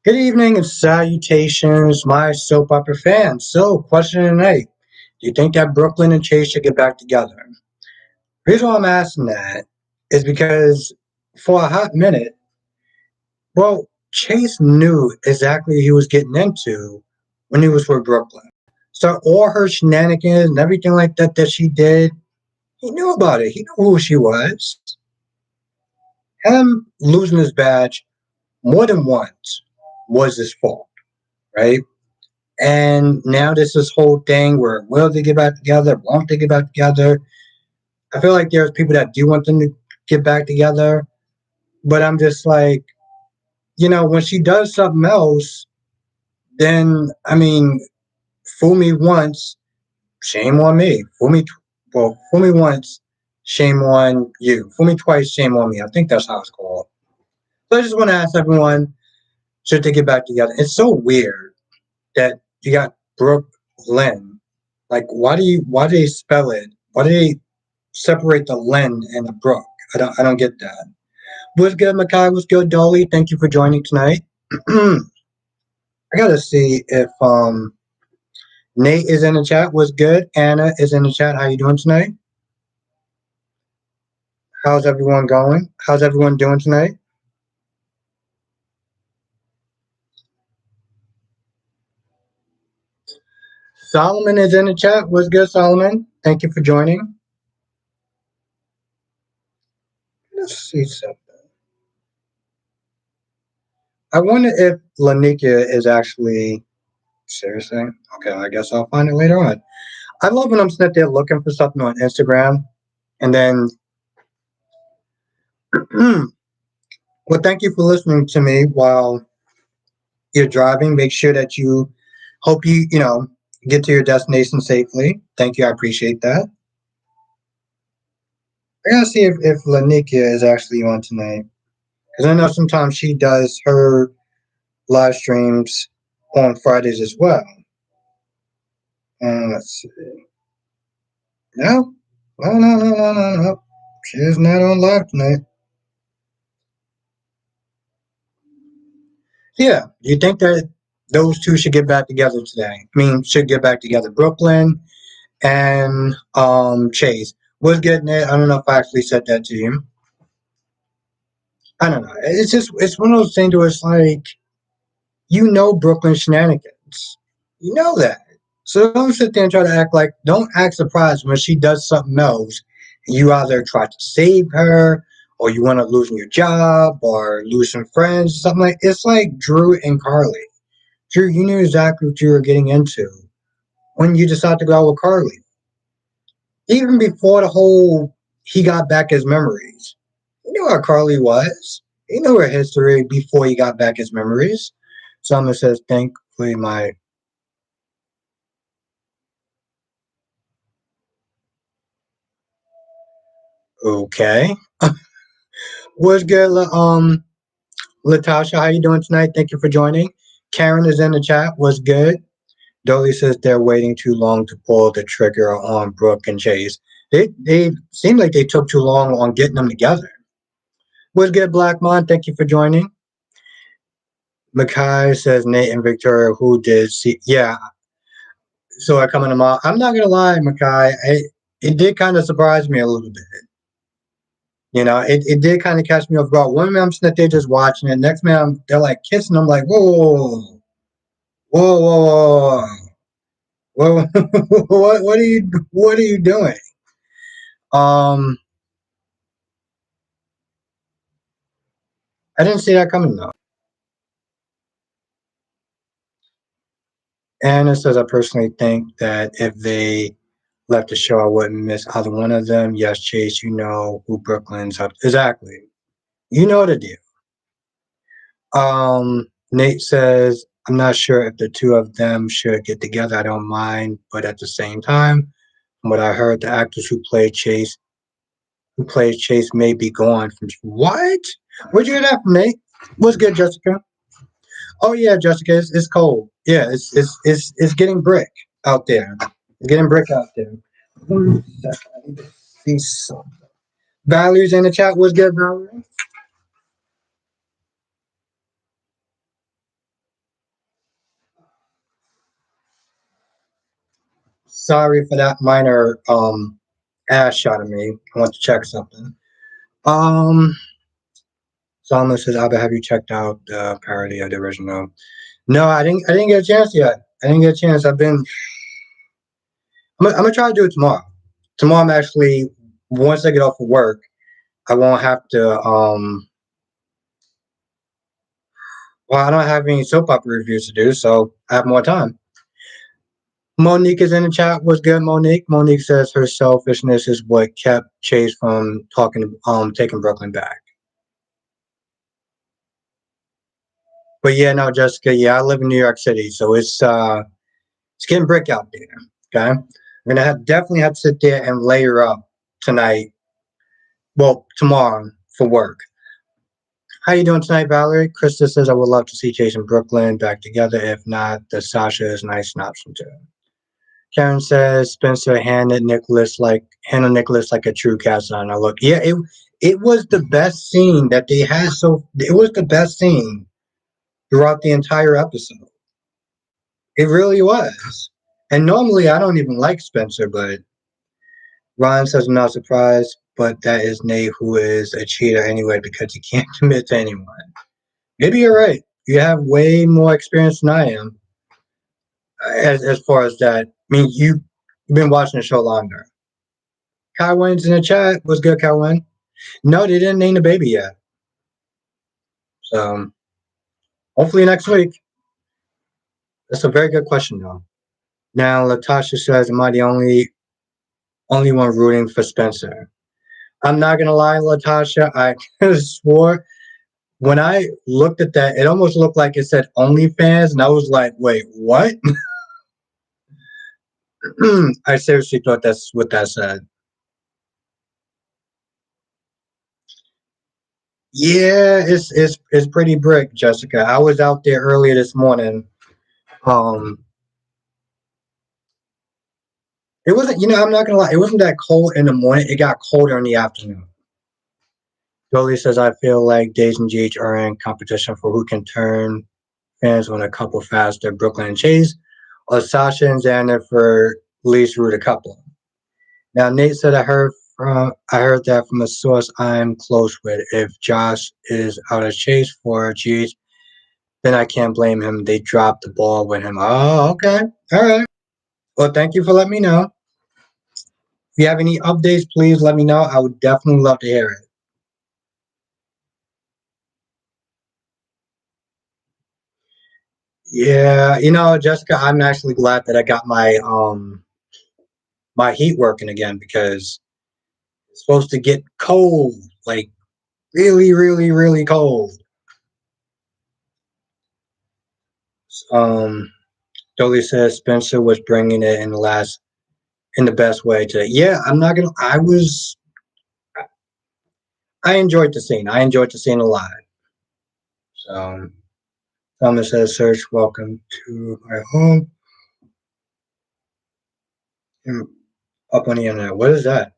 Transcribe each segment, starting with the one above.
Good evening and salutations, my soap opera fans. So, question of the night. Do you think that Brooklyn and Chase should get back together? The reason why I'm asking that is because for a hot minute, Chase knew exactly what he was getting into when he was with Brooklyn. So all her shenanigans and everything like that that she did, he knew about it. He knew who she was. Him losing his badge more than once was his fault, right? And now there's this whole thing where will they get back together? Won't they get back together? I feel like there's people that do want them to get back together, but I'm just like, when she does something else, then I mean, fool me once, shame on me. Fool me once, shame on you. Fool me twice, shame on me. I think that's how it's called. So I just want to ask everyone, should they get back together? It's so weird that you got Brooke Lynn. Like, why do they spell it? Why do they separate the Lynn and the Brook? I don't get that. What's good, Makai? What's good, Dolly? Thank you for joining tonight. I gotta see if Nate is in the chat. What's good? Anna is in the chat. How you doing tonight? How's everyone going? How's everyone doing tonight? Solomon is in the chat. What's good, Solomon? Thank you for joining. Let's see something. I wonder if Lanika is actually seriously. Okay, I guess I'll find it later on. I love when I'm sitting there looking for something on Instagram, and then, well, thank you for listening to me while you're driving. Make sure that you hope you get to your destination safely. Thank you, I appreciate that. I gotta see if Lanika is actually on tonight, because I know sometimes she does her live streams on Fridays as well. And let's see. No, no. She is not on live tonight. Yeah, do you think that those two should get back together today? I mean, should get back together. Brooklyn and Chase. Was getting it. I don't know if I actually said that to you. I don't know. It's one of those things where it's like Brooklyn shenanigans. You know that. So don't sit there and try to don't act surprised when she does something else. You either try to save her, or you want to lose your job, or lose some friends, something like. It's like Drew and Carly. Drew, you knew exactly what you were getting into when you decided to go out with Carly. Even before the whole he got back his memories. You knew how Carly was. He knew her history before he got back his memories. Someone says, thankfully, my. Okay. What's good, Latasha? How you doing tonight? Thank you for joining. Karen is in the chat. What's good? Dolly says they're waiting too long to pull the trigger on Brooke and Chase. They seem like they took too long on getting them together. What's good, Blackmon? Thank you for joining. Makai says Nate and Victoria, who did see? Yeah. So I come in tomorrow. I'm not gonna lie, Makai. It did kind of surprise me a little bit. It did kind of catch me off guard. One minute I'm sitting there just watching it. Next minute they're like kissing. I'm like, whoa, whoa, whoa, whoa, whoa. What are you doing? Um, I didn't see that coming though. And it says I personally think that if they left the show, I wouldn't miss either one of them. Yes, Chase, you know who Brooklyn's up. Exactly. You know the deal. Nate says, I'm not sure if the two of them should get together. I don't mind, but at the same time, from what I heard, the actress who plays Chase may be gone from what? Where'd you hear that from, Nate? What's good, Jessica? Oh yeah, Jessica, it's cold. Yeah, it's getting brick out there. It's getting brick out there. 1 second. I need to see something. Valerie's in the chat. What's good, Valerie? Sorry for that minor ass shot at me. I want to check something. Um, Solomon says, "Abba, have you checked out the parody of the original?" No, I didn't. I didn't get a chance yet. I didn't get a chance. I've been. I'm gonna try to do it tomorrow. Tomorrow, I'm actually once I get off of work, I won't have to. Well, I don't have any soap opera reviews to do, so I have more time. Monique is in the chat. What's good, Monique? Monique says her selfishness is what kept Chase from taking Brooklyn back. But yeah, no, Jessica. Yeah, I live in New York City, so it's getting brick out there. Okay, I'm gonna definitely have to sit there and layer up tonight. Well, tomorrow for work. How you doing tonight, Valerie? Krista says I would love to see Chase and Brooklyn back together. If not, the Sasha is nice an option too. Karen says Spencer handled Nicholas like a true Cassadine. Now look, yeah, it was the best scene that they had. So it was the best scene throughout the entire episode. It really was. And normally I don't even like Spencer, but Ron says I'm not surprised, but that is Nate who is a cheater anyway because he can't commit to anyone. Maybe you're right. You have way more experience than I am as far as that. I mean, you've been watching the show longer. Kywin's in the chat. What's good, Kywin? No, they didn't name the baby yet. So hopefully next week. That's a very good question, though. Now, Latasha says, "Am I the only one rooting for Spencer?" I'm not gonna lie, Latasha. I swore when I looked at that, it almost looked like it said OnlyFans, and I was like, "Wait, what?" I seriously thought that's what that said. Yeah, it's pretty brick, Jessica. I was out there earlier this morning. Um, it wasn't, I'm not gonna lie, it wasn't that cold in the morning. It got colder in the afternoon. Jolie says, I feel like Days and GH are in competition for who can turn fans on a couple faster. Brooklyn and Chase, or Sasha and Xander for least root a couple. Now Nate said I heard that from a source I'm close with. If Josh is out of Chase for GH, then I can't blame him. They dropped the ball with him. Oh, okay. All right. Well, thank you for letting me know. If you have any updates, please let me know. I would definitely love to hear it. Yeah, Jessica, I'm actually glad that I got my heat working again because it's supposed to get cold, like really, really, really cold. Um, Dolly says Spencer was bringing it in the best way today. Yeah, I'm not gonna. I enjoyed the scene. I enjoyed the scene a lot. So Thomas says, "Search, welcome to my home." And up on the internet. What is that?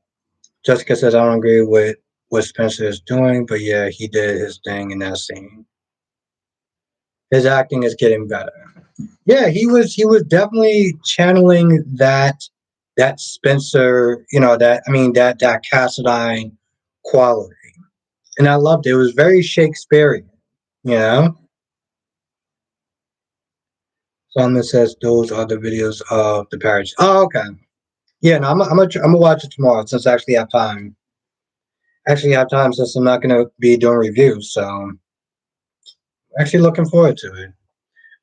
Jessica says, "I don't agree with what Spencer is doing, but yeah, he did his thing in that scene. His acting is getting better." Yeah, he was definitely channeling that Spencer, that Cassadine quality, and I loved it. It was very Shakespearean, you know. Someone says those are the videos of the parents. Oh, okay. Yeah, no, I'm gonna watch it tomorrow since I actually have time. Actually, have time since I'm not gonna be doing reviews, so I'm actually looking forward to it.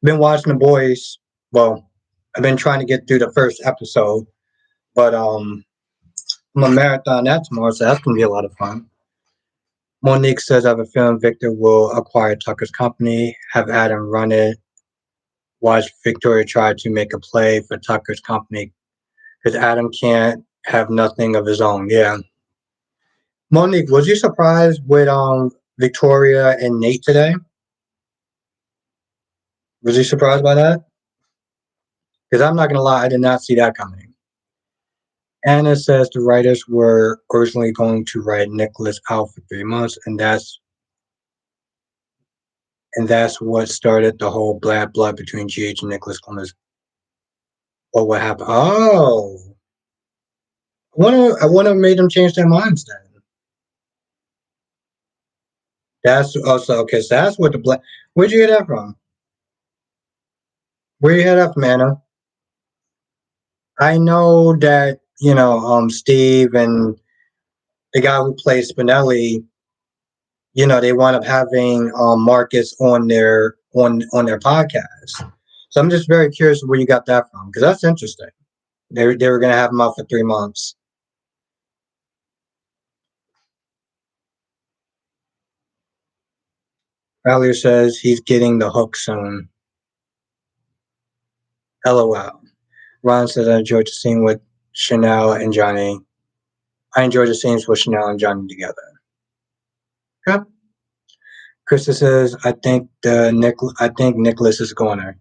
Been watching the boys. Well, I've been trying to get through the first episode, but I'm gonna marathon that tomorrow, so that's gonna be a lot of fun. Monique says I have a feeling Victor will acquire Tucker's company, have Adam run it. Watch Victoria try to make a play for Tucker's company because Adam can't have nothing of his own. Yeah. Monique, was you surprised with Victoria and Nate today? Was you surprised by that? Because I'm not gonna lie, I did not see that coming. Anna says the writers were originally going to write Nicholas out for 3 months, and that's what started the whole bad blood between GH and Nicholas Columbus. What happened? Oh, I wanna made them change their minds then. That's also okay. So that's what the black. Where'd you get that from? Where you get that from, Anna? I know that Steve and the guy who plays Spinelli. They wound up having Marcus on their podcast. So I'm just very curious where you got that from because that's interesting. They were gonna have him out for 3 months. Valier says he's getting the hook soon. LOL. Ron says I enjoyed the scene with Chanel and Johnny. I enjoyed the scenes with Chanel and Johnny together. Okay. Krista says I think Nicholas is going there.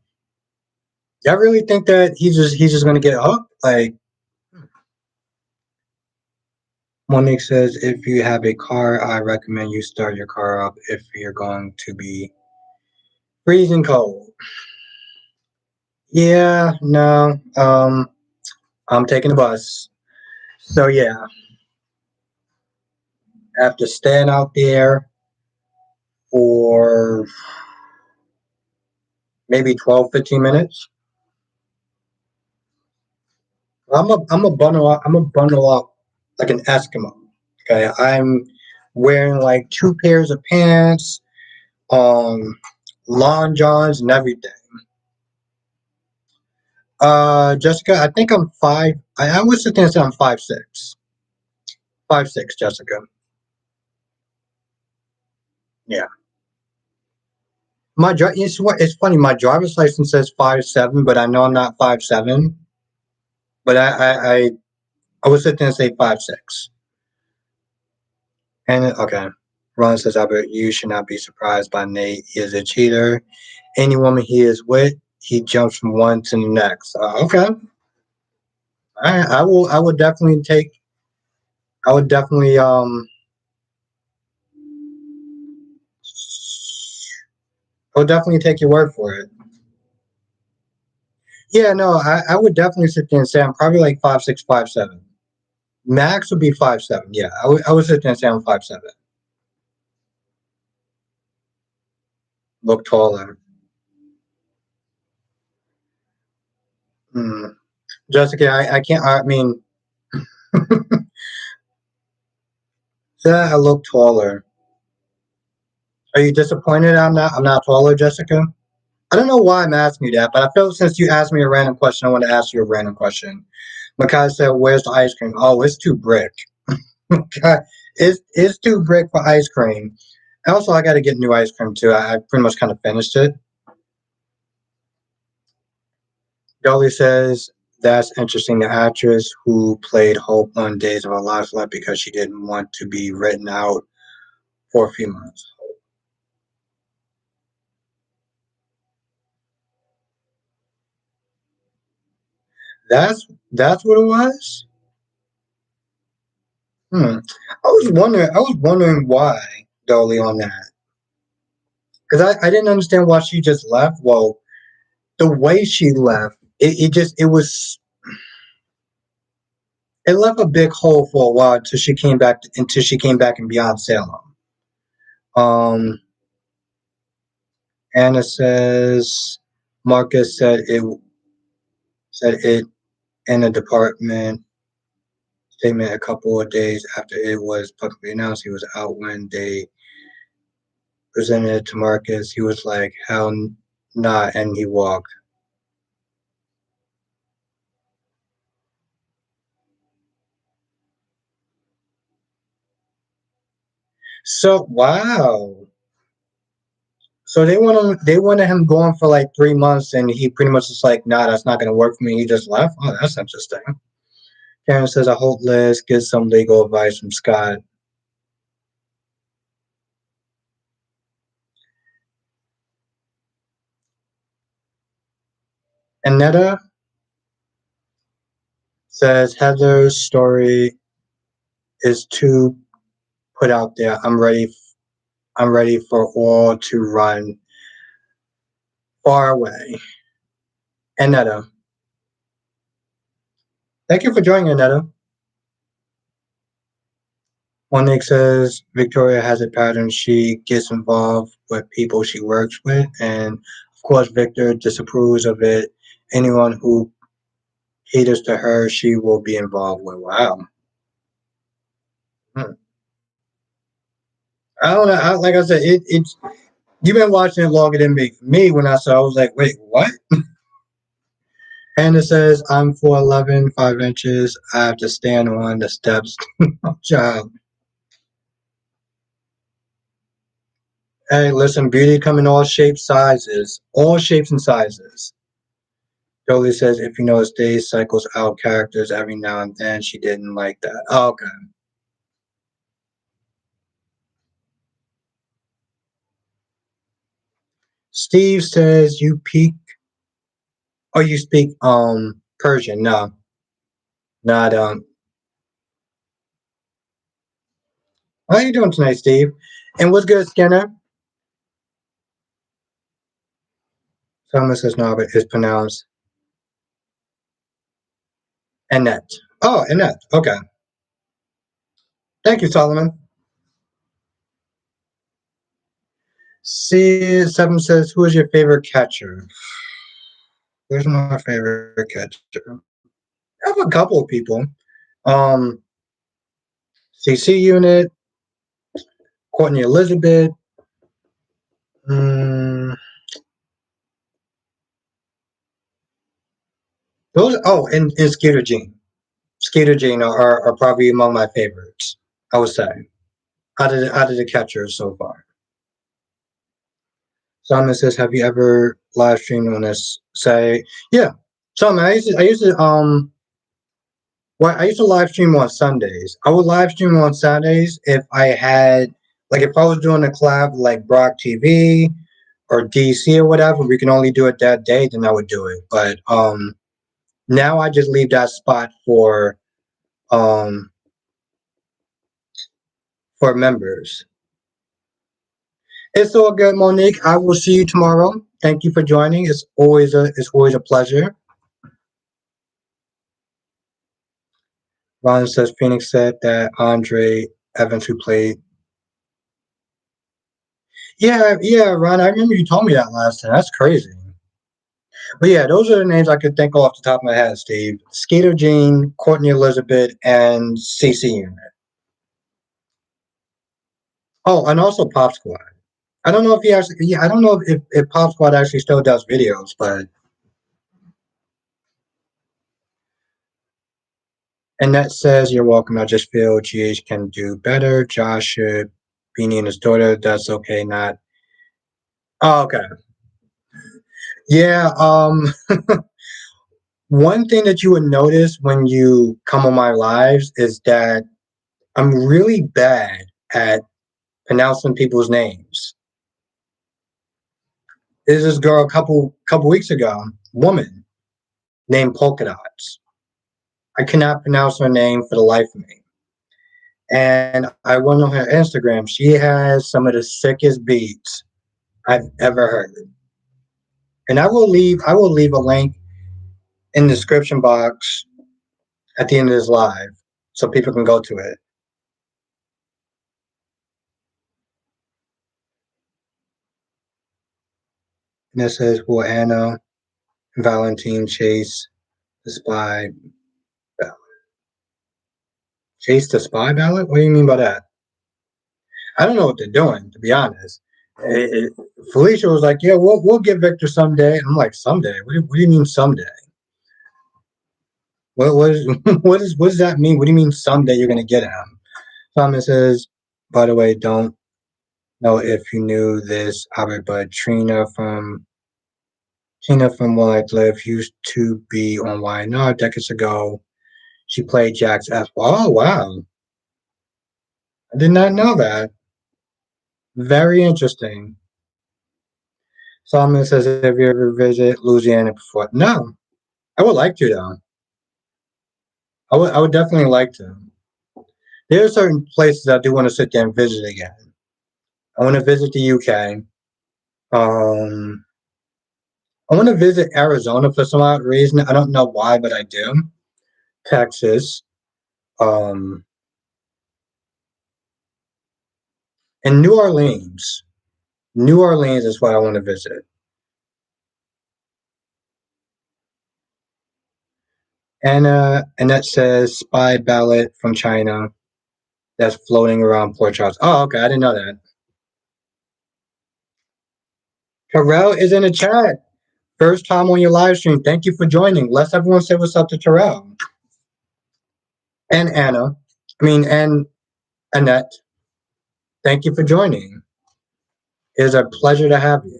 I really think that he's just gonna get hooked. Like Monique says, if you have a car, I recommend you start your car up if you're going to be freezing cold. Yeah, no. I'm taking the bus. So yeah, after staying out there for maybe 12, 15 minutes, I'm a bundle up like an Eskimo. Okay. I'm wearing like two pairs of pants, um, long johns and everything. Jessica, I think I'm five. I was sitting and say I'm 5'6". 5'6", Jessica. Yeah. It's funny. My driver's license says 5'7", but I know I'm not 5'7". But I was sitting and say 5'6". And okay, Ron says, Albert, you should not be surprised by Nate. He is a cheater. Any woman he is with, he jumps from one to the next. Okay, I will. I would definitely take. I would definitely I would definitely take your word for it. Yeah, no, I would definitely sit there and say I'm probably like 5'6", 5'7". Max would be 5'7". Yeah, I would sit there and say I'm 5'7". Look taller. Hmm. Jessica, I can't. I mean, I look taller. Are you disappointed I'm not taller, Jessica? I don't know why I'm asking you that, but I feel since you asked me a random question, I want to ask you a random question. Makai said, "Where's the ice cream?" Oh, it's too brick. It's too brick for ice cream. Also, I got to get new ice cream too. I pretty much kind of finished it. Dolly says that's interesting. The actress who played Hope on Days of Our Lives left because she didn't want to be written out for a few months. That's what it was. Hmm. I was wondering why Dolly on that because I didn't understand why she just left. Well, the way she left, it left a big hole for a while until she came back and beyond Salem. Um, Anna says Marcus said it in a department statement a couple of days after it was publicly announced he was out. When they presented it to Marcus, he was like, "Hell not," and he walked. So wow. So they wanted him going for like 3 months, and he pretty much was like, "Nah, that's not gonna work for me." He just left. Oh, that's interesting. Karen says, "I hope Liz gets some legal advice from Scott." And Netta says Heather's story is too put out there. I'm ready for all to run far away. And Netta, Thank you for joining, Anetta. Monique says Victoria has a pattern. She gets involved with people she works with, and of course, Victor disapproves of it. Anyone who caters to her, she will be involved with. Wow. Hmm. I don't know. Like I said, it's you've been watching it longer than me. Me, when I saw, I was like, wait, what? And it says, I'm 4'11", 5 inches. I have to stand on the steps. Child. Hey, listen, beauty come in all shapes, sizes. All shapes and sizes. Jolie says, if you notice, Days cycles out characters every now and then. She didn't like that. Oh, okay. Steve says, you peak, or you speak Persian. No, not how you doing tonight, Steve? And what's good, Skinner? Someone says no, but it's pronounced Annette. Oh, Annette. Okay. Thank you, Solomon. C7 says, who is your favorite catcher? Who's my favorite catcher? I have a couple of people. Um, CC Unit, Courtney Elizabeth. Mm, those. Oh, and Skeeter Jean. Skeeter Jean are probably among my favorites. I would say out of the catchers so far. Simon says, "Have you ever live streamed on this?" Say, yeah. Simon, I used to live stream on Sundays. I would live stream on Saturdays if I had, like, if I was doing a collab like Brock TV or DC or whatever. We can only do it that day, then I would do it. But now I just leave that spot um for members. It's all good, Monique. I will see you tomorrow. Thank you for joining. It's always a pleasure. Ron says Phoenix said that Andre Evans, who played. Yeah, yeah, Ron. I remember you told me that last time. That's crazy. But yeah, those are the names I could think off the top of my head, Steve. Skeeter Jean, Courtney Elizabeth, and CC Unit. Oh, and also Pop Squad. I don't know if he actually. Yeah, I don't know if Pop Squad actually still does videos, but and that says you're welcome. I just feel GH can do better. Josh should Beanie and his daughter. That's okay. Not. Oh, okay. Yeah. One thing that you would notice when you come on my lives is that I'm really bad at pronouncing people's names. There's this girl a couple weeks ago, woman named Polka Dots. I cannot pronounce her name for the life of me. And I went on her Instagram. She has some of the sickest beats I've ever heard. And I will leave a link in the description box at the end of this live so people can go to it. And it says, will Anna Valentine chase the spy ballot? Chase the spy ballot? What do you mean by that? I don't know what they're doing, to be honest. It, Felicia was like, "Yeah, we'll get Victor someday." And I'm like, "Someday? What do you mean someday? What does that mean? What do you mean someday you're gonna get him?" Thomas says, "By the way, don't know if you knew this, Albert, but Tina from Will I Live used to be on YNR decades ago. She played Jack's F. Oh wow, I did not know that. Very interesting." Solomon says, "Have you ever visited Louisiana before?" No, I would like to though. I would definitely like to. There are certain places I do want to sit there and visit again. I want to visit the UK. Um, I want to visit Arizona for some odd reason. I don't know why, but I do. Texas, um, and New Orleans. New Orleans is what I want to visit. And that says spy ballot from China that's floating around Port Charles. Oh, okay, I didn't know that. Terrell is in the chat. First time on your live stream. Thank you for joining. Let's everyone say what's up to Terrell and Anna. And Annette. Thank you for joining. It is a pleasure to have you.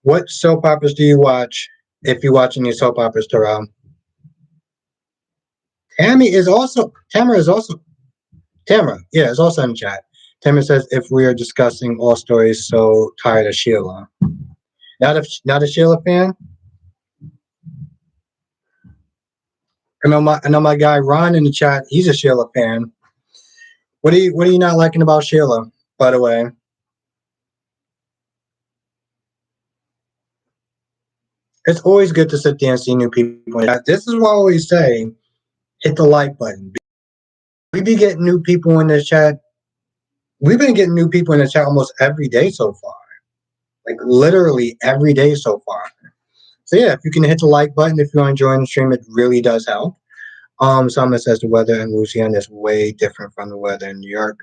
What soap operas do you watch? If you watch any soap operas, Terrell. Tamara is also Tamara. Yeah, is also in the chat. Tamara says if we are discussing all stories, so tired of Sheila. Not a Sheila fan. I know my guy Ron in the chat. He's a Sheila fan. What are you not liking about Sheila? By the way, it's always good to sit there and see new people. This is what I always say: hit the like button. We be getting new people in the chat. We've been getting new people in the chat almost every day so far. Like literally every day so far. So yeah, if you can hit the like button if you're enjoying the stream, it really does help. Someone says the weather in Louisiana is way different from the weather in New York.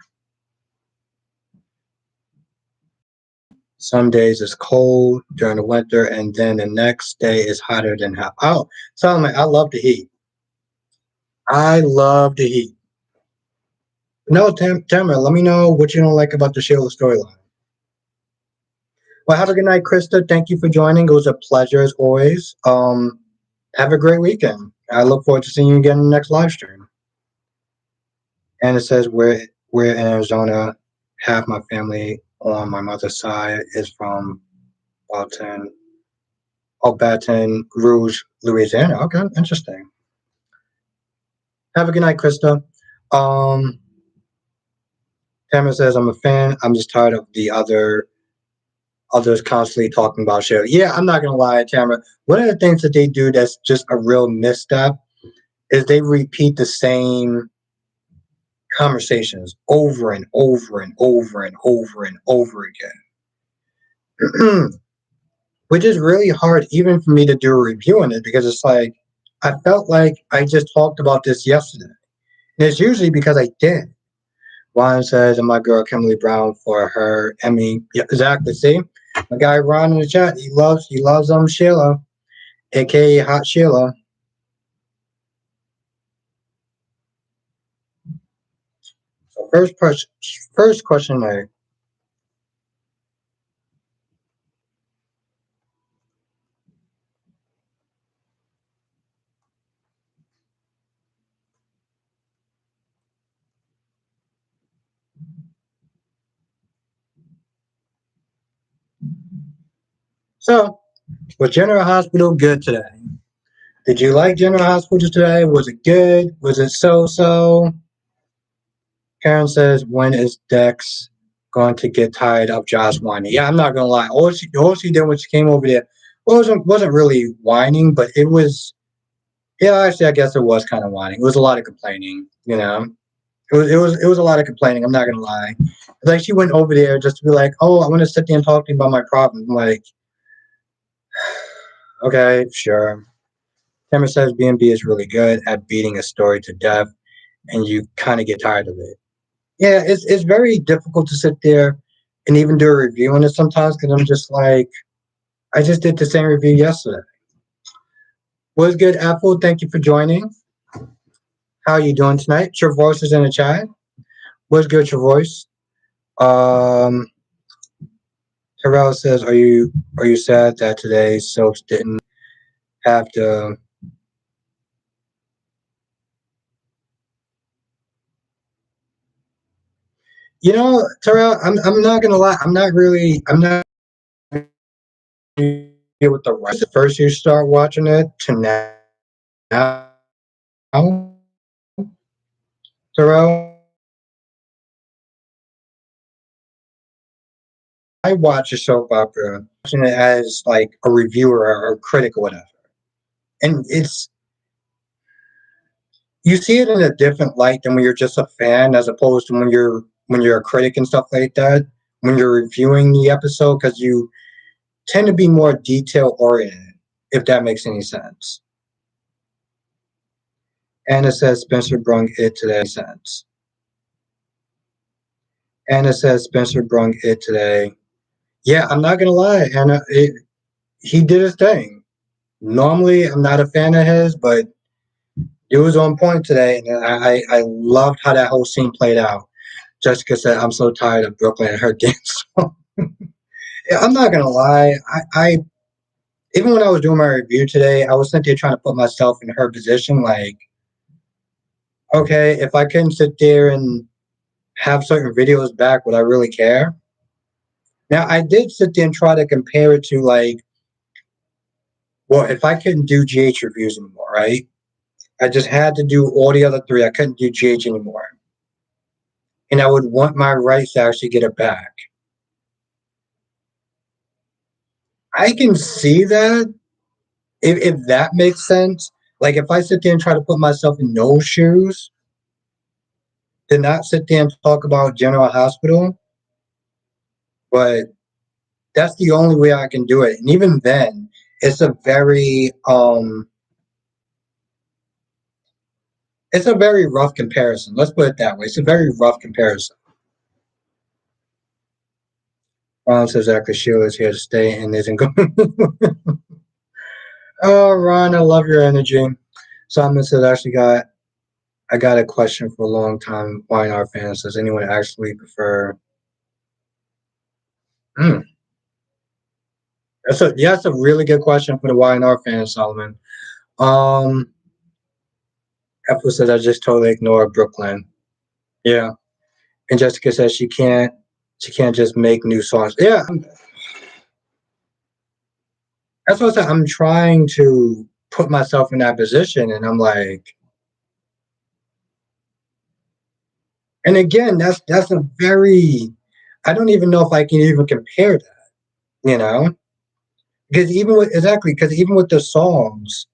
Some days it's cold during the winter, and then the next day is hotter than hell. Oh, Solomon, I love the heat. I love the heat. No, Tamara, let me know what you don't like about the Sheila storyline. Well, have a good night, Krista. Thank you for joining. It was a pleasure as always. Have a great weekend. I look forward to seeing you again in the next live stream. And it says we're in Arizona. Half my family on my mother's side is from Baton, Baton Rouge, Louisiana. Okay, interesting. Have a good night, Krista. Um, Tamara says I'm a fan. I'm just tired of the others constantly talking about shit. Yeah, I'm not gonna lie, Tamara. One of the things that they do that's just a real misstep is they repeat the same conversations over and over and over and over and over again. Which is really hard even for me to do a review on it because it's like I felt like I just talked about this yesterday. And it's usually because I did. Ron says, and my girl Kimberly Brown for her Emmy. Yeah, exactly. See, my guy Ron in the chat, he loves Sheila, aka Hot Sheila. So first question there. So was General Hospital good today? Did you like General Hospital today? Was it good? Was it so? Karen says, when is Dex going to get tired of Josh whining? Yeah, I'm not gonna lie. All she did when she came over there wasn't really whining, but it was yeah, actually I guess it was kind of whining. It was a lot of complaining, you know. It was a lot of complaining, I'm not gonna lie. It's like she went over there just to be like, oh, I want to sit there and talk to you about my problem. I'm like, okay, sure. Cameron says B&B is really good at beating a story to death and you kind of get tired of it. Yeah, it's very difficult to sit there and even do a review on it sometimes because I'm just like, I just did the same review yesterday. What's good, Apple? Thank you for joining. How are you doing tonight? Traverse is in the chat. What's good, Traverse? Um, Terrell says, "Are you sad that today's soaps didn't have to?" You know, Terrell, I'm not gonna lie. I'm not with the right. First, you start watching it to now, Terrell. I watch a soap opera, watching it as like a reviewer or a critic or whatever. and you see it in a different light than when you're just a fan, as opposed to when you're a critic and stuff like that. When you're reviewing the episode, because you tend to be more detail oriented, if that makes any sense. Anna says Spencer brung it today. Sense. Anna says Spencer brung it today. Yeah, I'm not gonna lie, Anna. He did his thing. Normally, I'm not a fan of his, but it was on point today, and I loved how that whole scene played out. Jessica said, "I'm so tired of Brooklyn and her dance." Yeah, I'm not gonna lie. I even when I was doing my review today, I was sitting there trying to put myself in her position. Like, okay, if I couldn't sit there and have certain videos back, would I really care? Now, I did sit there and try to compare it to like, well, if I couldn't do GH reviews anymore, right? I just had to do all the other three. I couldn't do GH anymore. And I would want my rights to actually get it back. I can see that if that makes sense. Like if I sit there and try to put myself in those shoes, to not sit there and talk about General Hospital, but that's the only way I can do it. And even then, it's a very it's a very rough comparison. Let's put it that way. It's a very rough comparison. Ron says actually Sheila is here to stay and isn't going. Oh, Ron, I love your energy. Simon says I got a question for a long time. YNR fans, does anyone actually prefer? Mm, that's a really good question for the YNR fans, Solomon. Um, Apple says I just totally ignore Brooklyn. Yeah, and Jessica says she can't just make new songs. Yeah, that's what I said. I'm trying to put myself in that position, and I'm like, and again, that's a very. I don't even know if I can even compare that. You know, because even with the songs,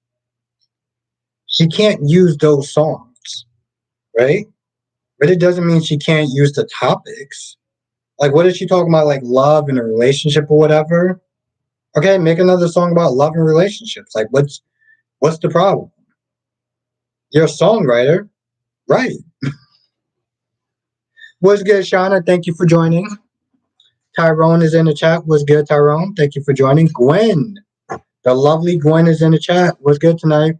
she can't use those songs, right? But it doesn't mean she can't use the topics. Like, what is she talking about? Like love and a relationship or whatever. Okay, make another song about love and relationships. Like, what's the problem? You're a songwriter, right? What's good, Shauna? Thank you for joining. Tyrone is in the chat. What's good, Tyrone? Thank you for joining. Gwen, the lovely Gwen is in the chat. What's good tonight?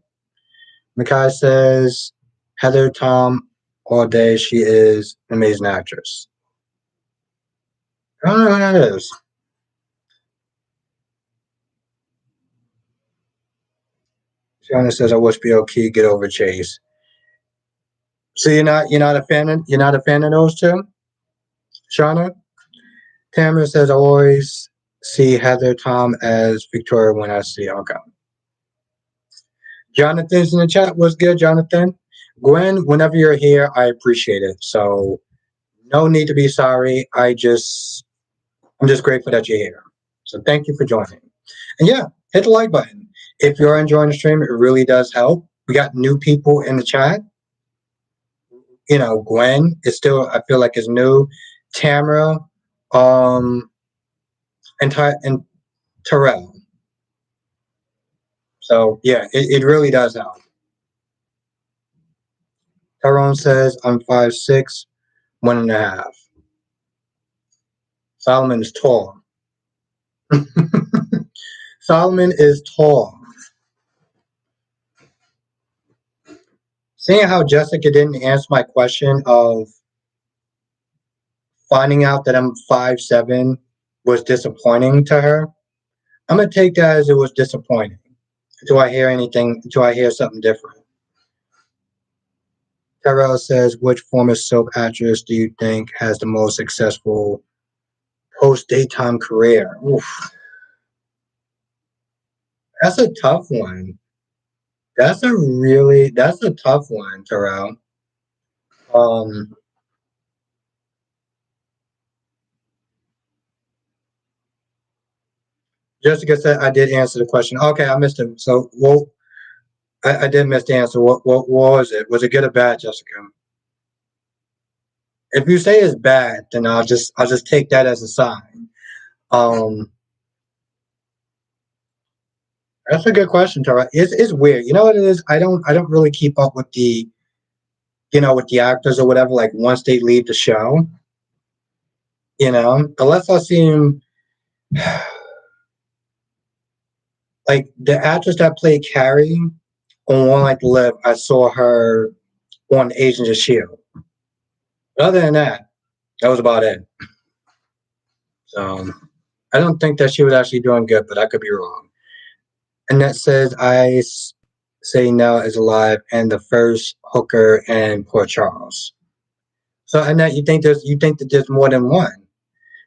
Makai says, Heather Tom all day. She is an amazing actress. I don't know who that is. Shauna says, I wish B.O.K. get over Chase. So you're not a fan of those two? Shauna? Tamara says, I always see Heather Tom as Victoria when I see okay. Jonathan's in the chat. What's good, Jonathan? Gwen, whenever you're here, I appreciate it. So no need to be sorry. I'm just grateful that you're here. So thank you for joining. And yeah, hit the like button. If you're enjoying the stream, it really does help. We got new people in the chat. You know, Gwen is still, I feel like, is new. Tamara, and Terrell. So yeah, it really does help. Tyrone says I'm 5'6", 1.5. Solomon is tall. Solomon is tall. Seeing how Jessica didn't answer my question of finding out that I'm 5'7" was disappointing to her, I'm gonna take that as it was disappointing. Do I hear anything? Do I hear something different? Tyrell says, which former soap actress do you think has the most successful post-daytime career? Oof. That's a tough one. That's a tough one, Terrell. Um, Jessica said I did answer the question. Okay, I missed it. So, well, I did miss the answer. What was it? Was it good or bad, Jessica? If you say it's bad, then I'll just take that as a sign. Um, that's a good question, Tara. It's weird. You know what it is? I don't really keep up with the actors or whatever. Like once they leave the show, unless I see him, like the actress that played Carrie on One Like to Live, I saw her on Agents of Shield. But other than that, that was about it. So I don't think that she was actually doing good, but I could be wrong. And that says say Nell is alive and the first hooker and Port Charles. So and that you think that there's more than one.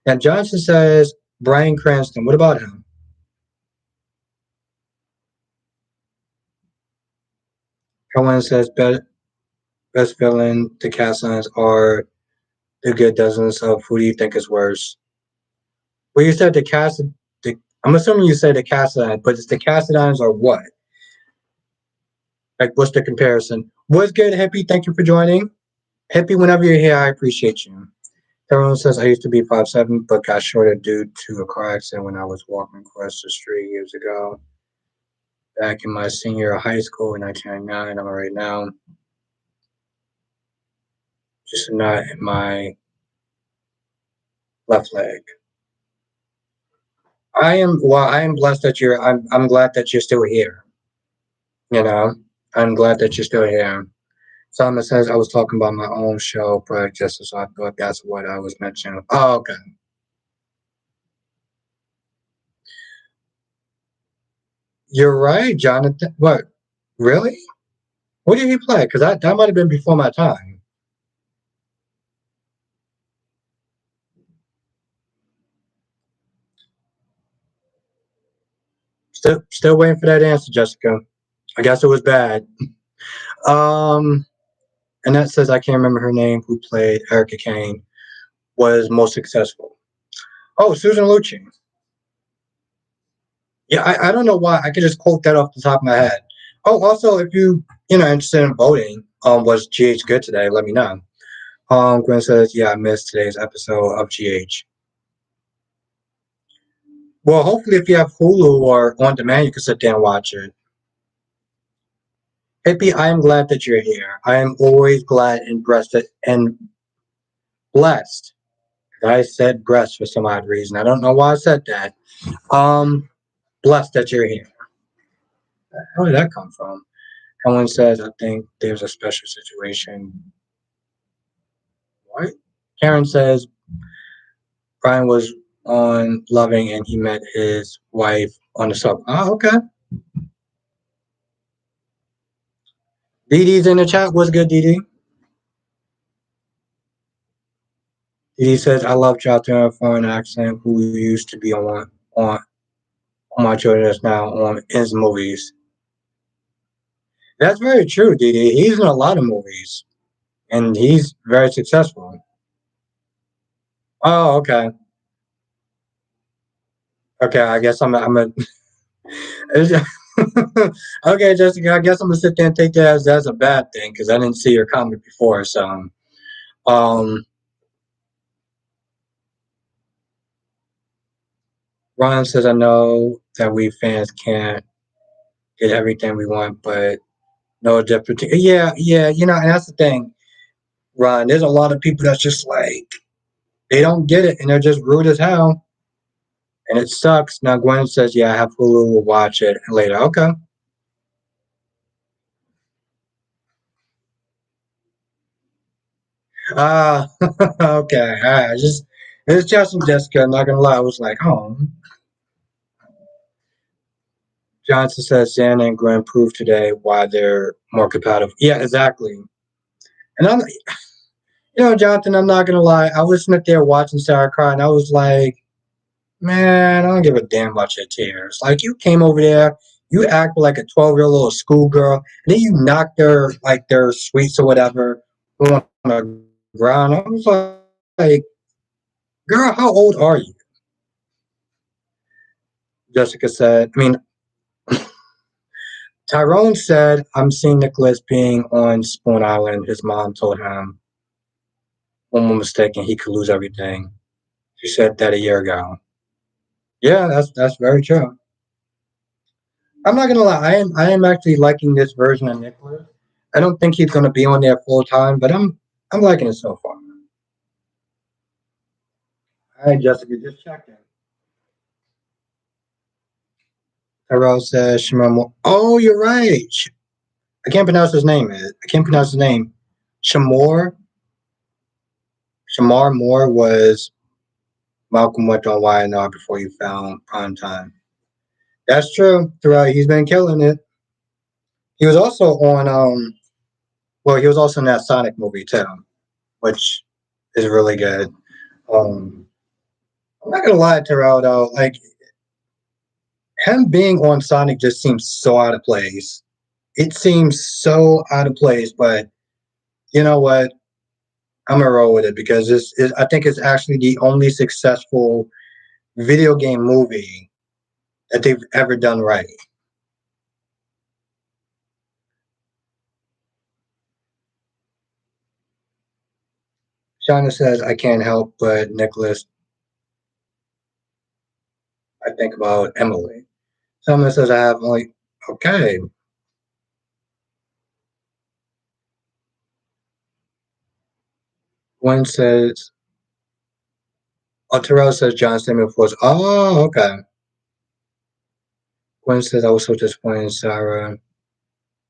Now Johnson says Bryan Cranston. What about him? Cohen says best villain. The Cassadines are the good dozens of. Who do you think is worse? Well, you said the Cassad. I'm assuming you said the Cassadines, but it's the Cassadines or what? Like, what's the comparison? What's good, Hippie? Thank you for joining. Hippie, whenever you're here, I appreciate you. Everyone says I used to be 5'7", but got shorter due to a car accident when I was walking across the street years ago. Back in my senior year of high school in 1999, I'm right now. Just a knot in my left leg. I am blessed that I'm glad that you're still here. You know, I'm glad that you're still here. Simon says I was talking about my own show, but just as I thought that's what I was mentioning. Oh, okay. You're right, Jonathan. What? Really? What did he play? Because that might have been before my time. Still waiting for that answer, Jessica. I guess it was bad. Um, and that says I can't remember her name. Who played Erica Kane was most successful? Oh, Susan Lucci. Yeah, I don't know why. I could just quote that off the top of my head. Oh, also, if you interested in voting, was GH good today? Let me know. Gwen says, yeah, I missed today's episode of GH. Well, hopefully, if you have Hulu or on demand, you can sit there and watch it. Hippie, I am glad that you're here. I am always glad and blessed. I said breast for some odd reason. I don't know why I said that. Um, blessed that you're here. Where did that come from? Someone says, I think there's a special situation. What? Karen says Brian was on Loving and he met his wife on the sub. Oh, okay. Dee Dee's in the chat. What's good, Dee Dee? Dee Dee says, I love Jonathan a foreign accent who used to be on my children that's now on his movies. That's very true, Dee Dee. He's in a lot of movies and he's very successful. Oh, okay. Okay, I guess I'm a okay, Jessica. I guess I'm gonna sit there and take that as that's a bad thing because I didn't see your comment before. So, um, Ron says I know that we fans can't get everything we want, but no different. Yeah, yeah. And that's the thing, Ron. There's a lot of people that's just like they don't get it and they're just rude as hell, and it sucks. Now Gwen says, "Yeah, I have Hulu. We'll watch it later." Okay. Ah, okay. All right. It's just some Jessica. I'm not gonna lie. I was like, oh. Johnson says Xana and Gwen proved today why they're more compatible. Yeah, exactly. And Jonathan, I'm not gonna lie. I was sitting there watching Sarah cry, and I was like, man, I don't give a damn about your tears. Like you came over there, you acted like a 12-year-old little schoolgirl, and then you knocked their sweets or whatever on the ground. I was like, girl, how old are you? Jessica said. I mean, Tyrone said, I'm seeing Nicholas being on Spoon Island. His mom told him, one more mistake and he could lose everything. She said that a year ago. Yeah, that's very true. I'm not gonna lie, I am actually liking this version of Nicholas. I don't think he's gonna be on there full time, but I'm liking it so far. All right, Jessica, just checking. Tyrell says Shimon. Oh, you're right. I can't pronounce his name. I can't pronounce his name. Shamor. Shamar Moore was Malcolm went on YNR before he found prime time. That's true. Throughout, he's been killing it. He was also on well, he was also in that Sonic movie too, which is really good. Um, I'm not gonna lie, Terrell though, like him being on Sonic just seems so out of place. It seems so out of place, but you know what? I'm gonna roll with it because I think it's actually the only successful video game movie that they've ever done right. Shauna says, I can't help but Nicholas, I think about Emily. Someone says I have only okay. Gwen says oh Terrell says John Stamos was oh okay. Gwen says I was so disappointed in Sarah.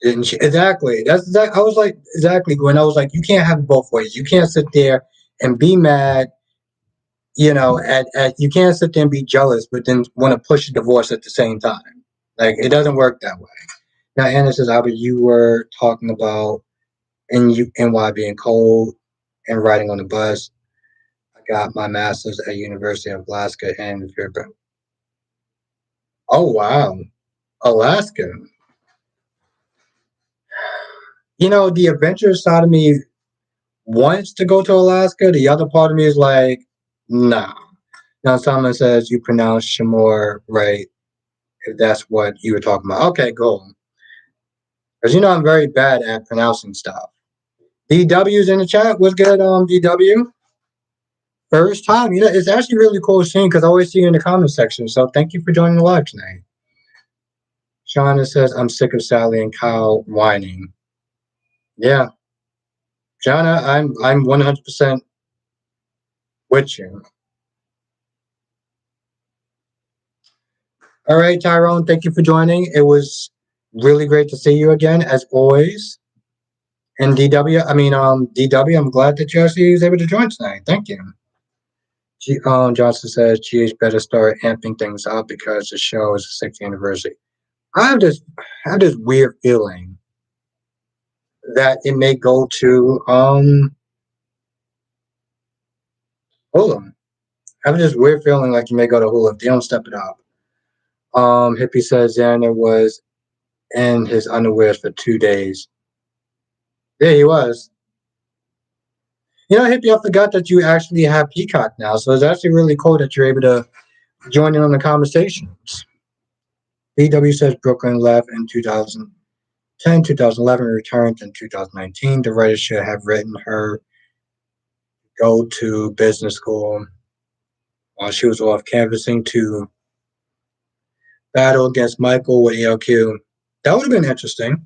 Didn't she? Exactly. That's that I was like exactly Gwen. I was like, you can't have it both ways. You can't sit there and be mad, at you can't sit there and be jealous, but then want to push a divorce at the same time. Like it doesn't work that way. Now Anna says, Albert, you were talking about NY being cold and riding on the bus. I got my master's at University of Alaska in Fairbanks. Oh wow, Alaska. The adventurous side of me wants to go to Alaska. The other part of me is like, nah. Now someone says you pronounce Shamor right if that's what you were talking about. Okay, cool. Because I'm very bad at pronouncing stuff. DW's in the chat. What's good, DW? First time. It's actually really cool seeing because I always see you in the comment section. So thank you for joining the live tonight. Shauna says, I'm sick of Sally and Kyle whining. Yeah. Shauna, I'm 100% with you. All right, Tyrone, thank you for joining. It was really great to see you again, as always. And DW, I'm glad that you actually was able to join tonight. Thank you. Johnson says GH better start amping things up because the show is the 60th anniversary. I have this I have this weird feeling that it may go to Hulu. I have this weird feeling like it may go to Hulu if they don't step it up. Hippie says Xander was in his underwear for 2 days. Yeah, he was. Hippie, I forgot that you actually have Peacock now, so it's actually really cool that you're able to join in on the conversations. BW says Brooklyn left in 2010, 2011, returned in 2019. The writer should have written her go to business school while she was off canvassing to battle against Michael with ELQ. That would have been interesting.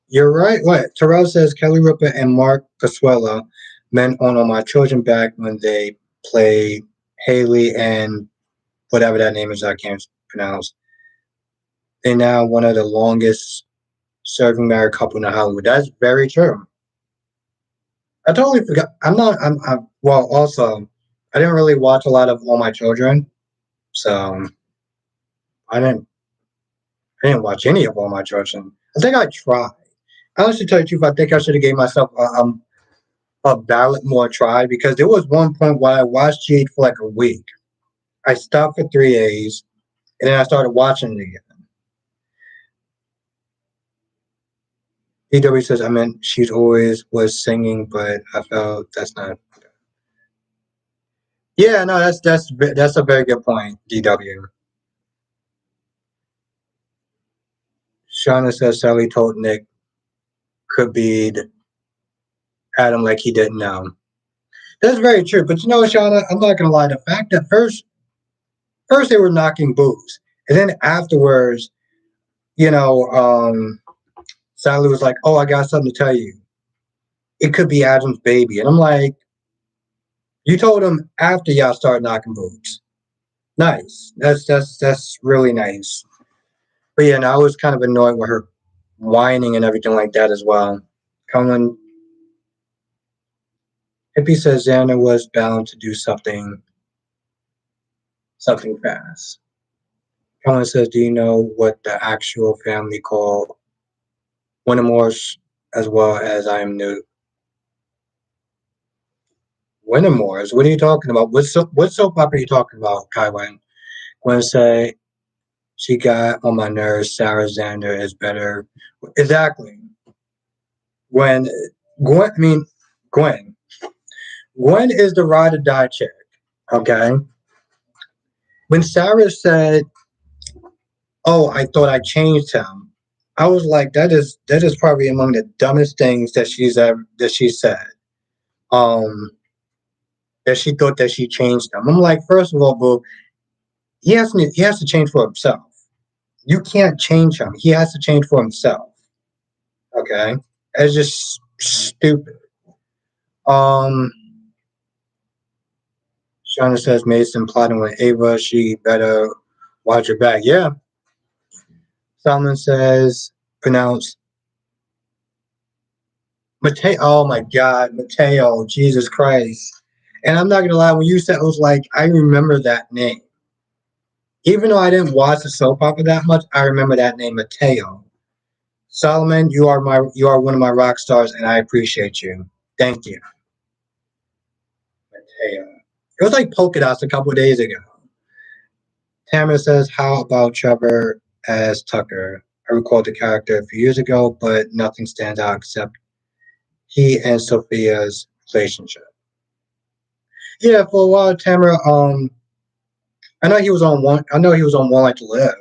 You're right. What? Terrell says Kelly Ripa and Mark Casuela meant on All My Children back when they played Haley and whatever that name is I can't pronounce. They're now one of the longest serving married couple in Hollywood. That's very true. I totally forgot. Well, also, I didn't really watch a lot of All My Children, so I didn't. I didn't watch any of All My Children. I think I tried. Honestly, tell you the truth, I think I should have gave myself a ballot more try because there was one point where I watched Jade for like a week. I stopped for 3 days and then I started watching it again. DW says, I mean, she's always was singing, but I felt that's not. Yeah, no, that's a very good point, DW. Shauna says Sally told Nick could be Adam like he didn't know. That's very true. But you know, Shauna, I'm not gonna lie. The fact that first they were knocking boots, and then afterwards, you know, Sally was like, "Oh, I got something to tell you. It could be Adam's baby," and I'm like, "You told him after y'all started knocking boots." Nice. That's really nice. But yeah, no, I was kind of annoyed with her whining and everything like that as well. Colin Hippie says Xander was bound to do something fast. Colin says, "Do you know what the actual family call Winnemores as well as I am new?" Winnemores? What are you talking about? What soap opera are you talking about, Kaiwen? Gwen say she got on my nerves. Sarah Xander is better. Exactly. Gwen, Gwen. I mean, Gwen. Gwen is the ride or die chick. Okay. When Sarah said, "Oh, I thought I changed him," I was like, that is probably among the dumbest things that she said. Um, that she thought that she changed him. I'm like, first of all, boo, he has to change for himself. You can't change him. He has to change for himself. Okay, it's just stupid. Um, Shauna says Mason plotting with Ava. She better watch her back. Yeah. Solomon says pronounce Mateo. Oh my God, Mateo. Jesus Christ. And I'm not gonna lie, when you said, I was like, I remember that name. Even though I didn't watch the soap opera that much, I remember that name, Mateo. Solomon, you are one of my rock stars, and I appreciate you. Thank you, Mateo. It was like polka dots a couple of days ago. Tamara says, "How about Trevor as Tucker? I recalled the character a few years ago, but nothing stands out except he and Sophia's relationship." Yeah, for a while, Tamara. I know he was on one. I know he was on One Life to Live,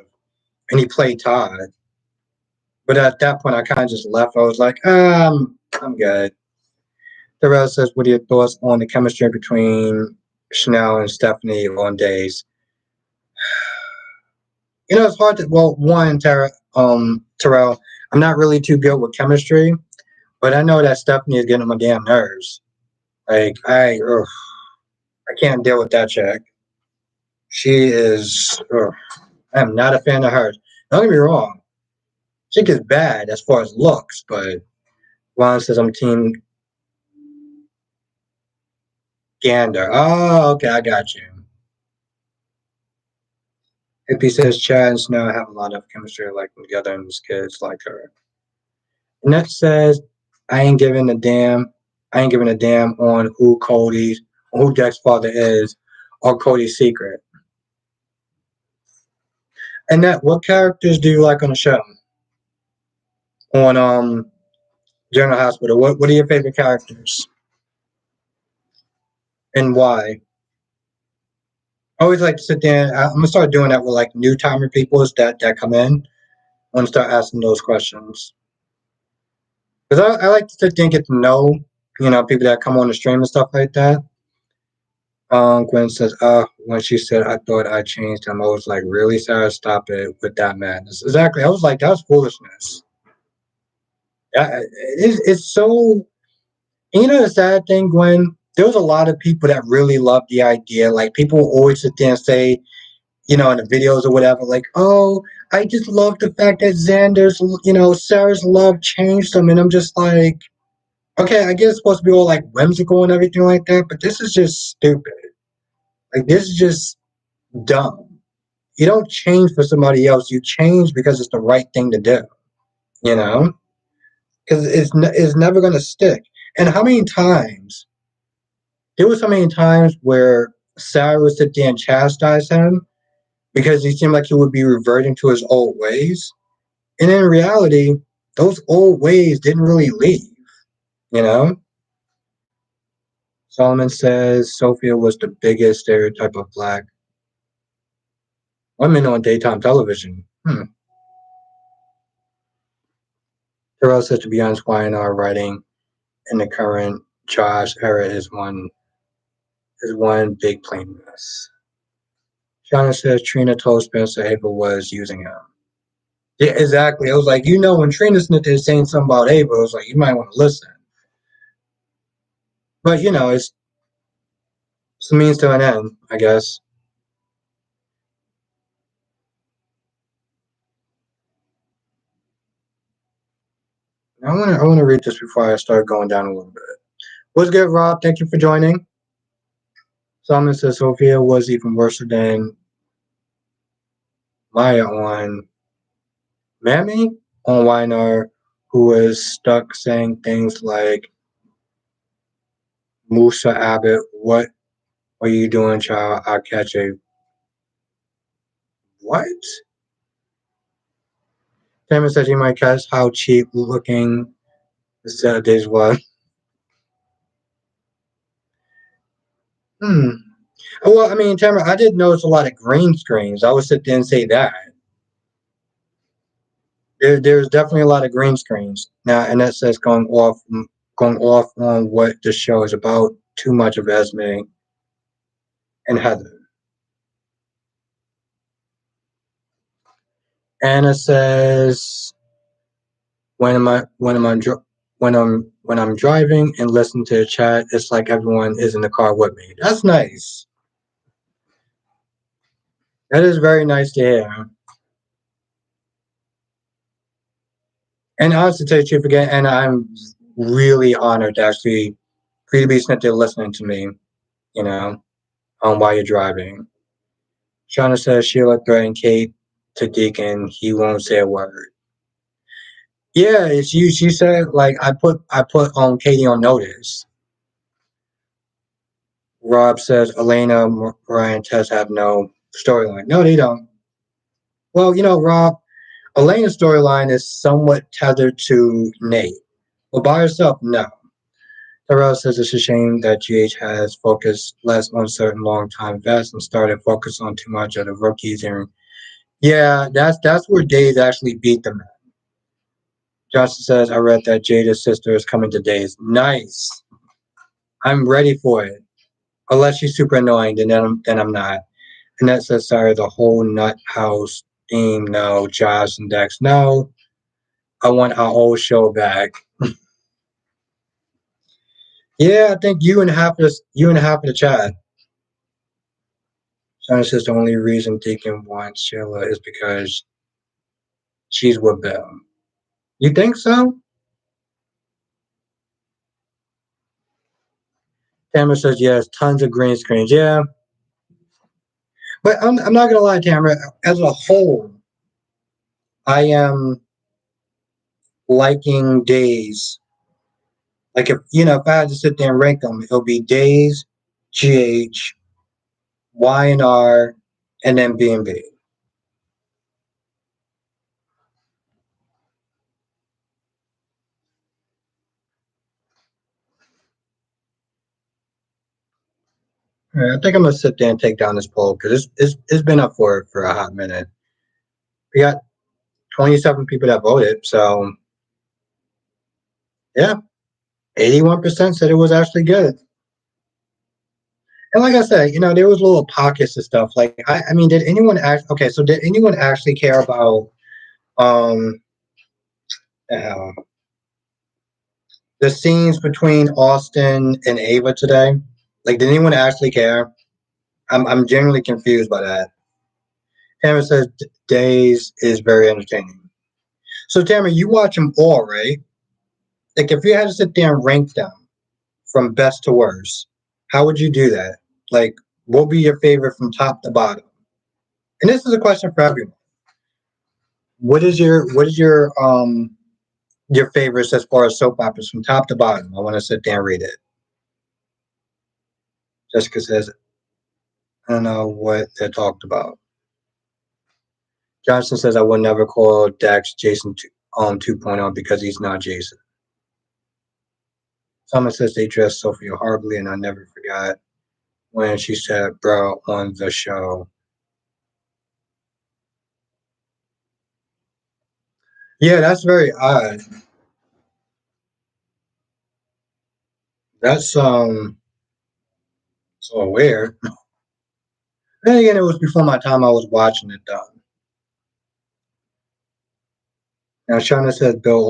and he played Todd. But at that point, I kind of just left. I was like, I'm good. Terrell says, "What are your thoughts on the chemistry between Chanel and Stephanie on days?" You know, it's hard to. Well, one, Terrell, I'm not really too good with chemistry, but I know that Stephanie is getting on my damn nerves. Like, I can't deal with that chick. She is. Ugh, I am not a fan of hers. Don't get me wrong. Chick is bad as far as looks, but Juan says I'm team Gander. Oh, okay, I got you. Hippie says Chad and Snow have a lot of chemistry like them together and his kids like her. Next says I ain't giving a damn. I ain't giving a damn on who Jack's father is, or Cody's secret. And that, what characters do you like on the show? On General Hospital. What are your favorite characters and why? I always like to sit there. I'm gonna start doing that with like new timer people that come in. I'm gonna start asking those questions because I like to sit there and get to know people that come on the stream and stuff like that. Gwen says, when she said, I thought I changed him, I was like, really, Sarah, stop it with that madness. Exactly. I was like, that's foolishness. It's so, the sad thing, Gwen, there was a lot of people that really loved the idea. Like, people always sit there and say, in the videos or whatever, like, oh, I just love the fact that Sarah's love changed him. And I'm just like, okay, I guess it's supposed to be all like whimsical and everything like that, but this is just stupid. Like, this is just dumb. You don't change for somebody else. You change because it's the right thing to do. You know, because it's never going to stick. And how many times there were so many times where Sarah would sit there and chastise him because he seemed like he would be reverting to his old ways, and in reality, those old ways didn't really leave. You know. Solomon says Sophia was the biggest stereotype of black women on daytime television. Terrell says, to be honest, Y&R writing in the current Josh era is one big plain mess. Shauna says Trina told Spencer Ava was using him. Yeah, exactly. It was like, when Trina Smith is saying something about Ava, it was like, you might want to listen. But, it's a means to an end, I guess. I want to read this before I start going down a little bit. What's good, Rob? Thank you for joining. Simon says Sophia was even worse than Maya on Mammy on Weiner, who was stuck saying things like, Musa Abbott, what are you doing, child? I'll catch a what? Tammy says he might catch how cheap looking the Saturdays was. Hmm. Well, I mean, Tamara, I did notice a lot of green screens. I would sit there and say that. There's definitely a lot of green screens now, and that says going off on what the show is about. Too much of Esme and Heather. Anna says when I'm driving and listen to the chat, it's like everyone is in the car with me. That's nice. That is very nice to hear. And honestly, to tell you the truth again, and I'm really honored actually for you to be sitting there listening to me. You know, while you're driving. Shauna says Sheila threatened Kate to Deacon. He won't say a word. Yeah, she said like I put Katie on notice. Rob says Elena, Mariah, and Tess have no storyline. No, they don't. Well, Rob, Elena's storyline is somewhat tethered to Nate. Well, by herself, no. Terrell says it's a shame that GH has focused less on certain long-time vets and started focus on too much of the rookies. And yeah, that's where Days actually beat them. Johnson says, I read that Jada's sister is coming to Days. Nice. I'm ready for it. Unless she's super annoying, then I'm not. And that says, sorry, the whole nut house theme, no. Josh and Dex, no. I want our old show back. Yeah, I think you and half of the chat. Johnson says the only reason Deacon wants Sheila is because she's with Bill. You think so? Tamara says yes, tons of green screens. Yeah. But I'm not gonna lie, Tamara, as a whole, I am liking Days. Like if I had to sit there and rank them, it'll be Days, GH, Y&R, and then B&B. I think I'm gonna sit there and take down this poll because it's been up for a hot minute. We got 27 people that voted, so yeah, 81% said it was actually good. And like I said, there was little pockets of stuff. Like I mean, did anyone okay? So did anyone actually care about um uh, the scenes between Austin and Ava today? Like, did anyone actually care? I'm genuinely confused by that. Tamara says Days is very entertaining. So Tamara, you watch them all, right? Like, if you had to sit there and rank them from best to worst, how would you do that? Like, what would be your favorite from top to bottom? And this is a question for everyone. What is your favorites as far as soap operas from top to bottom? I want to sit there and read it. Jessica says, I don't know what they talked about. Johnson says, I would never call Dax Jason 2.0 because he's not Jason. Someone says they dressed Sophia horribly, and I never forgot when she said, bro, on the show. Yeah, that's very odd. That's so weird. Then again, it was before my time. I was watching it though. Now Shauna says Bill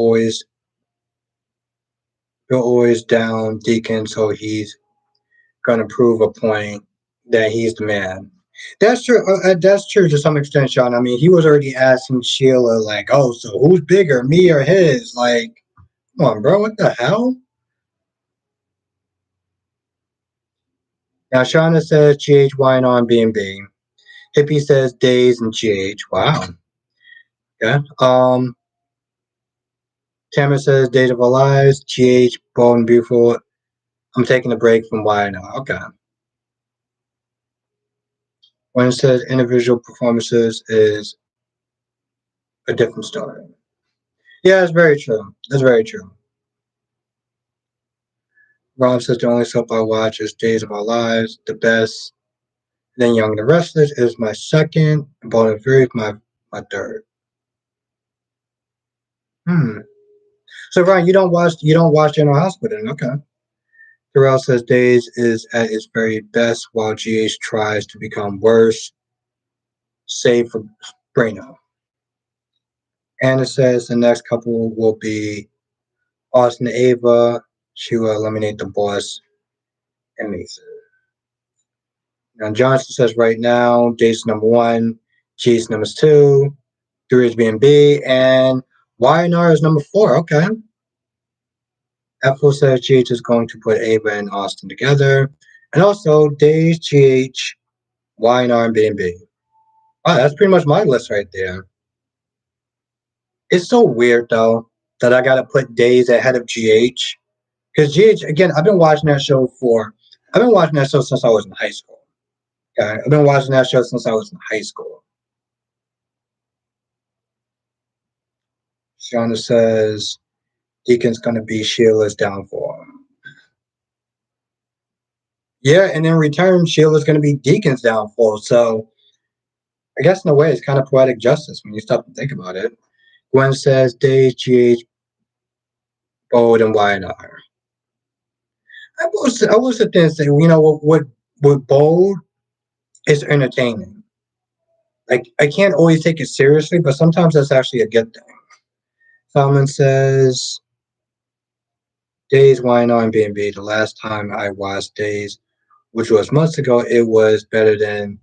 always down Deacon, so he's gonna prove a point that he's the man. That's true. That's true to some extent, Sean. I mean, he was already asking Sheila, like, "Oh, so who's bigger, me or his?" Like, come on, bro, what the hell? Now, Shauna says GH wine on B&B. Hippie says days and GH. Wow. Yeah. Tamara says days of our lives. GH bold and beautiful. I'm taking a break from wine. Okay. When it says individual performances is a different story. Yeah, that's very true. That's very true. Rob says the only soap I watch is Days of Our Lives, the best. Then Young and the Restless is my second. Bone and Fury is my third. Hmm. So Ryan, you don't watch General Hospital then? Okay. Terrell says Days is at its very best while GH tries to become worse, save for Brano. Anna says the next couple will be Austin and Ava. She will eliminate the boss and Mason. Now Johnson says right now, Days number one, G's number two, three is B&B, and YNR is number four. Okay. Apple says GH is going to put Ava and Austin together. And also Days, GH, YNR, and B&B. Wow, that's pretty much my list right there. It's so weird though that I gotta put Days ahead of GH. Because GH, again, I've been watching that show since I was in high school. Okay? I've been watching that show since I was in high school. Shauna says Deacon's gonna be Sheila's downfall. Yeah, and in return, Sheila's gonna be Deacon's downfall. So I guess in a way it's kind of poetic justice when you stop and think about it. Gwen says Days, GH, Bold, and YNR. I will sit there and say, what Bold is entertaining. Like I can't always take it seriously, but sometimes that's actually a good thing. Solomon says Days, YNR, and B&B. The last time I watched Days, which was months ago, it was better than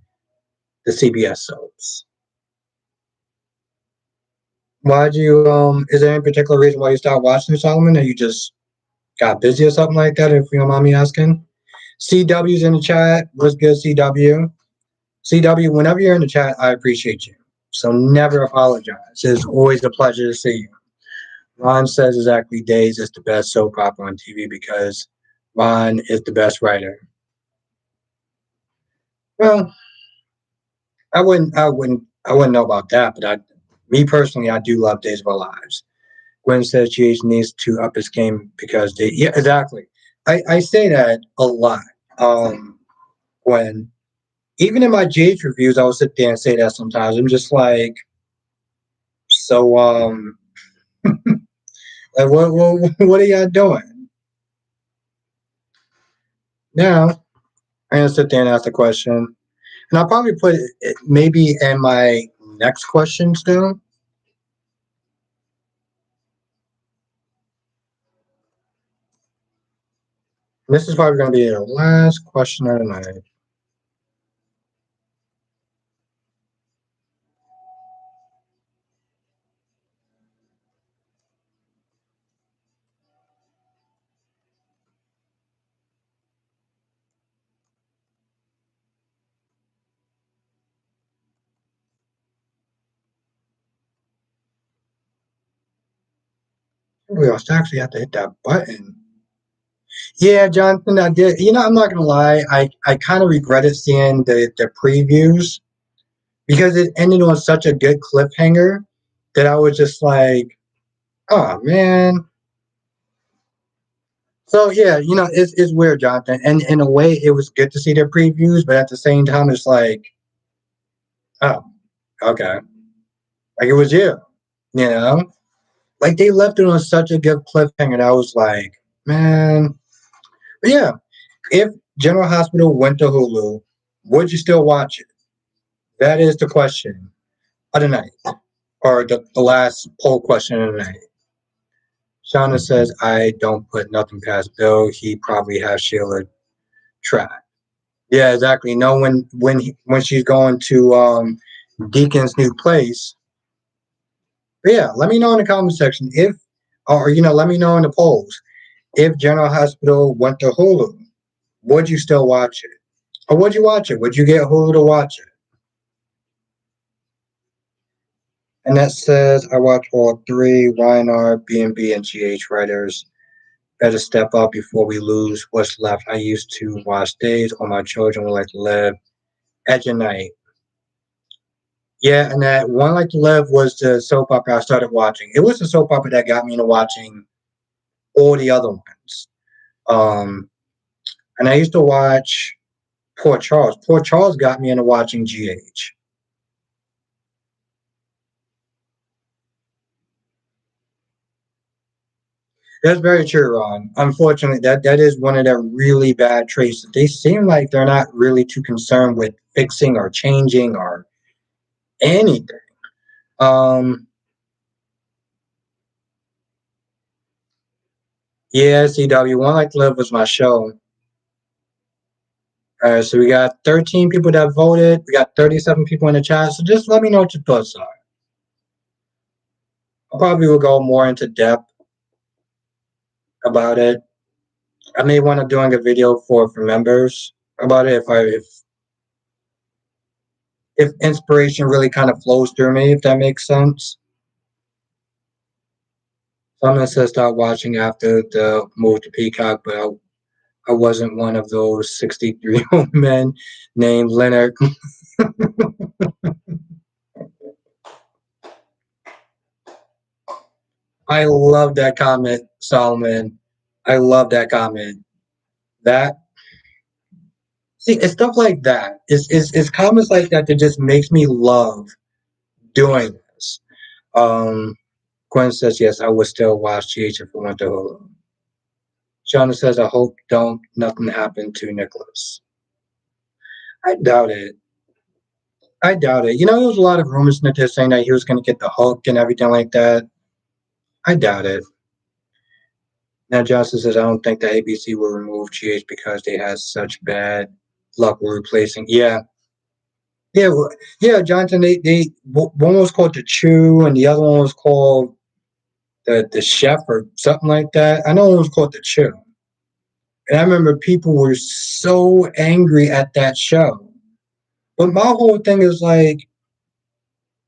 the CBS soaps. Why'd you is there any particular reason why you stopped watching Solomon, or you just got busy or something like that, if you don't mind me asking? CW's in the chat. What's good, CW? CW, whenever you're in the chat, I appreciate you. So never apologize. It's always a pleasure to see you. Ron says exactly Days is the best soap opera on TV because Ron is the best writer. Well, I wouldn't know about that, but me personally, I do love Days of Our Lives. Gwen says GH needs to up his game because yeah, exactly. I say that a lot. When even in my GH reviews, I will sit there and say that sometimes. I'm just like, so like what are y'all doing? Now I'm gonna sit there and ask the question, and I'll probably put it maybe in my next question still. This is probably gonna be the last question of the night. We also actually have to hit that button. Yeah, Jonathan, I did. I'm not gonna lie. I kind of regretted seeing the previews because it ended on such a good cliffhanger that I was just like, oh man. So yeah, it's weird, Jonathan. And in a way, it was good to see their previews, but at the same time, it's like, oh, okay, like it was you, you know. Like they left it on such a good cliffhanger. That I was like, man. But yeah, if General Hospital went to Hulu, would you still watch it? That is the question of the night, or the last poll question of the night. Shauna says, I don't put nothing past Bill. He probably has Sheila tracked. Yeah, exactly. No, when she's going to Deacon's new place. But yeah, let me know in the comment section if, or let me know in the polls if General Hospital went to Hulu. Would you still watch it, or would you watch it? Would you get Hulu to watch it? And that says, I watch all three. YNR, B&B, and GH writers better step up before we lose what's left. I used to watch days. All my children would like to live. Edge of Night. Yeah, and that One Like to Live was the soap opera I started watching. It was the soap opera that got me into watching all the other ones. Um, and I used to watch Poor Charles. Poor Charles got me into watching GH. That's very true, Ron. Unfortunately, that is one of their really bad traits. They seem like they're not really too concerned with fixing or changing or anything. Um, yeah, CW, One Like to Live was my show. All right, so we got 13 people that voted. We got 37 people in the chat. So just let me know what your thoughts are. I probably will go more into depth about it. I may want to doing a video for members about it if inspiration really kind of flows through me, if that makes sense. Someone says start watching after the move to Peacock, but I wasn't one of those 63-year-old men named Leonard. I love that comment, Solomon. I love that comment. That See, it's stuff like that. It's comments like that that just makes me love doing this. Um, Gwen says yes, I would still watch GH if it went to Hulu. Shauna says I hope don't nothing happen to Nicholas. I doubt it. I doubt it. There was a lot of rumors in this saying that he was going to get the hook and everything like that. I doubt it. Now Johnson says I don't think that ABC will remove GH because they had such bad luck with replacing. Yeah, yeah, yeah, Johnson. One was called the Chew, and the other one was called the Chef or something like that. I know one was called the Chew, and I remember people were so angry at that show. But my whole thing is like,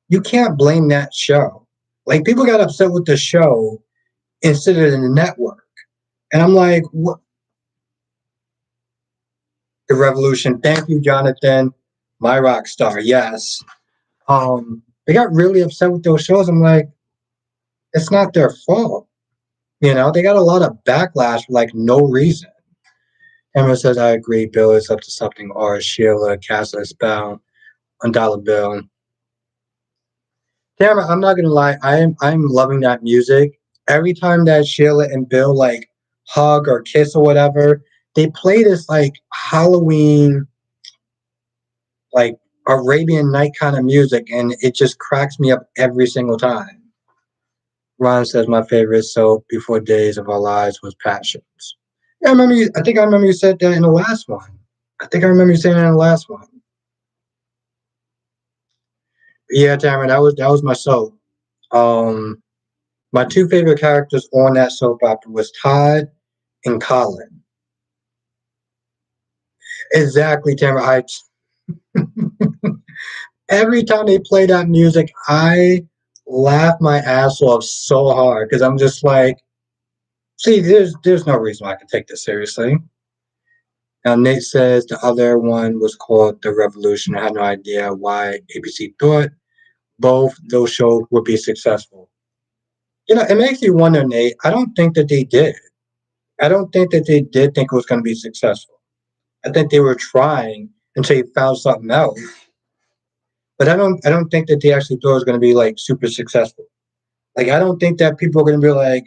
you can't blame that show. Like people got upset with the show instead of the network, and I'm like, what? The Revolution. Thank you, Jonathan, my rock star. Yes. They got really upset with those shows. I'm like, it's not their fault. They got a lot of backlash for like no reason. Emma says, I agree. Bill is up to something. Or Sheila, Castle Spell, on Dollar Bill. Cameron, I'm not gonna lie. I'm loving that music. Every time that Sheila and Bill like hug or kiss or whatever, they play this like Halloween, like Arabian Night kind of music, and it just cracks me up every single time. Ron says my favorite soap before Days of Our Lives was Passions. Yeah, I remember you. I think I remember you said that in the last one. I think I remember you saying that in the last one. Yeah, Tamara, that was my soap. Um, my two favorite characters on that soap opera was Todd and Colin. Exactly, Tamara. Every time they play that music, I laugh my ass off so hard because I'm just like, see, there's no reason why I can take this seriously. Now Nate says the other one was called The Revolution. I had no idea why ABC thought both those shows would be successful. It makes you wonder, Nate. I don't think that they did. I don't think that they did think it was going to be successful. I think they were trying until they found something else. But I don't think that they actually thought it was going to be like super successful. Like I don't think that people are going to be like,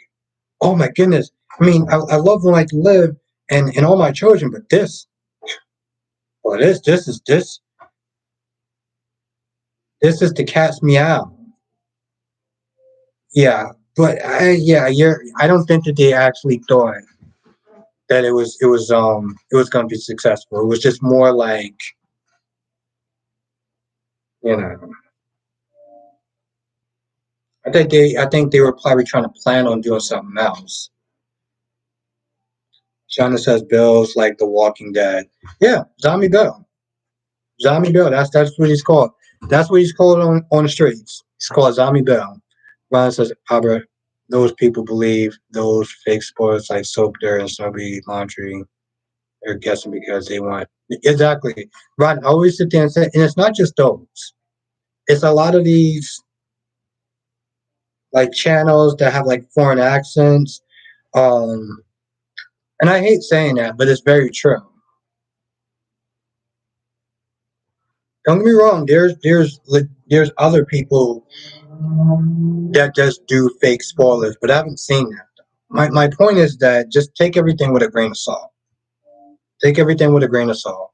oh my goodness. I mean, I love When I Like to Live, and all my children, but this, well, this is the cat's meow. Yeah, but I don't think that they actually thought that it was going to be successful. It was just more like, you know, I think they were probably trying to plan on doing something else. Shana says Bill's like The Walking Dead. Yeah, Zombie Bill. Zombie Bill. That's what he's called. That's what he's called on the streets. He's called Zombie Bill. Ron says, Albert, those people believe those fake sports like soap, dirt, and snobby laundry. They're guessing because they want exactly. Ron, I always sit there and say, and it's not just those. It's a lot of these like channels that have like foreign accents. Um, and I hate saying that, but it's very true. Don't get me wrong. There's other people that just do fake spoilers, but I haven't seen that. My point is that just take everything with a grain of salt. Take everything with a grain of salt.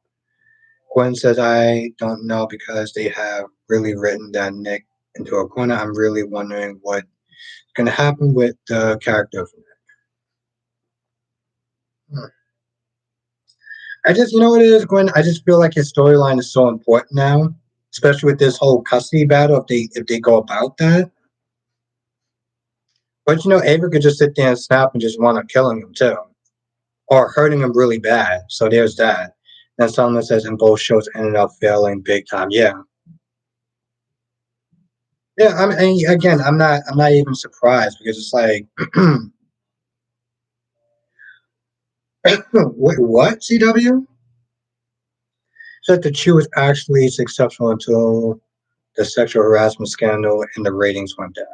Gwen says, I don't know because they have really written that Nick into a corner. I'm really wondering what's going to happen with the character. Hmm. I just, you know what it is, Gwen? I just feel like his storyline is so important now, especially with this whole custody battle. If they go about that, but you know, Ava could just sit there and snap and just want to killing him too, or hurting him really bad. So there's that. And someone says, and both shows ended up failing big time. Yeah, yeah. And again, I'm not even surprised because it's like, wait, what? CW said that she was actually successful until the sexual harassment scandal and the ratings went down.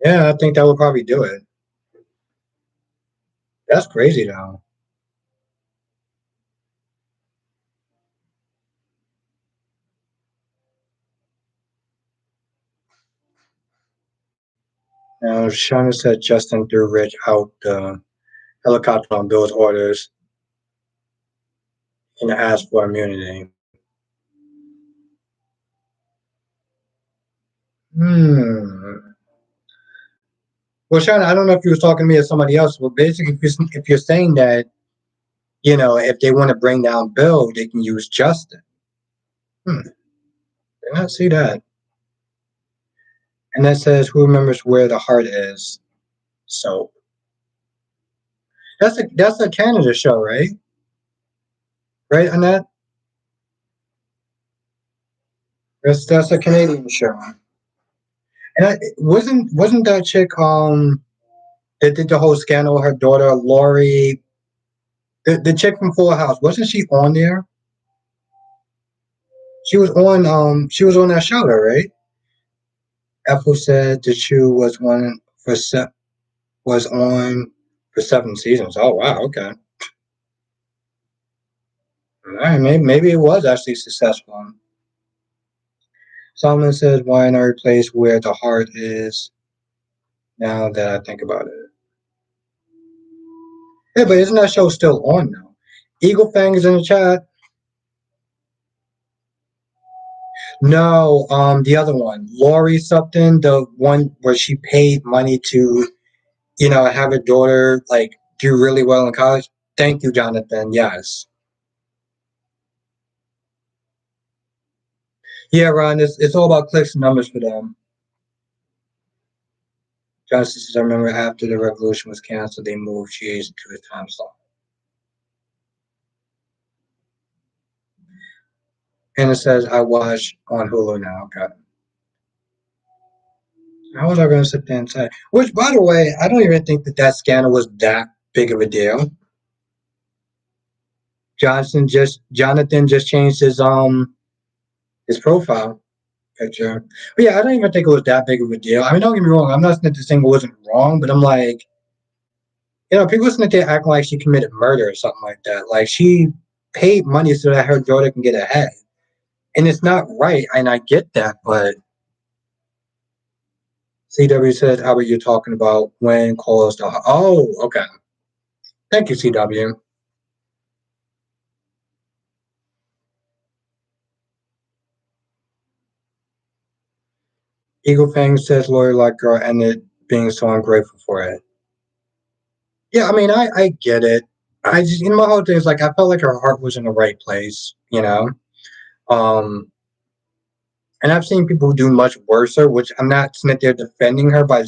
Yeah, I think that would probably do it. That's crazy though. Now, Shauna said Justin threw Rich out the helicopter on Bill's orders and asked for immunity. Hmm. Well, Shauna, I don't know if you was talking to me or somebody else. But basically, if you're saying that, you know, if they want to bring down Bill, they can use Justin. Hmm. Did not see that. And that says, "Who remembers where the heart is?" So that's a Canada show, right? Right, Annette? That's a Canadian show. And wasn't that chick that did the whole scandal? Her daughter Lori, the chick from Full House, wasn't she on there? She was on that show, though, right? Apple said the shoe was one for was on for 7 seasons. Oh wow, okay. All right, maybe it was actually successful. Solomon says, "Why not replace where the heart is?" Now that I think about it, yeah, but isn't that show still on now? Eagle Fang is in the chat. No, the other one, Lori something, the one where she paid money to, you know, have her daughter like do really well in college. Thank you, Jonathan. Yes. Yeah, Ron, it's all about clicks and numbers for them. Justice says, I remember after the revolution was canceled, they moved Cheese to his time slot. And it says, I watch on Hulu now. Okay. How was I going to sit there and say? Which, by the way, I don't even think that that scandal was that big of a deal. Jonathan just changed his profile picture. But yeah, I don't even think it was that big of a deal. I mean, don't get me wrong. I'm not saying this thing wasn't wrong, but I'm like, you know, people sitting there acting like she committed murder or something like that. Like she paid money so that her daughter can get ahead. And it's not right, and I get that, but CW says, how are you talking about when calls the oh, okay. Thank you, CW. Eagle Fang says Lori like girl ended being so ungrateful for it. Yeah, I mean, I get it. I just, my whole thing is like, I felt like her heart was in the right place, you know? Um, and I've seen people do much worse, which I'm not saying that they're defending her by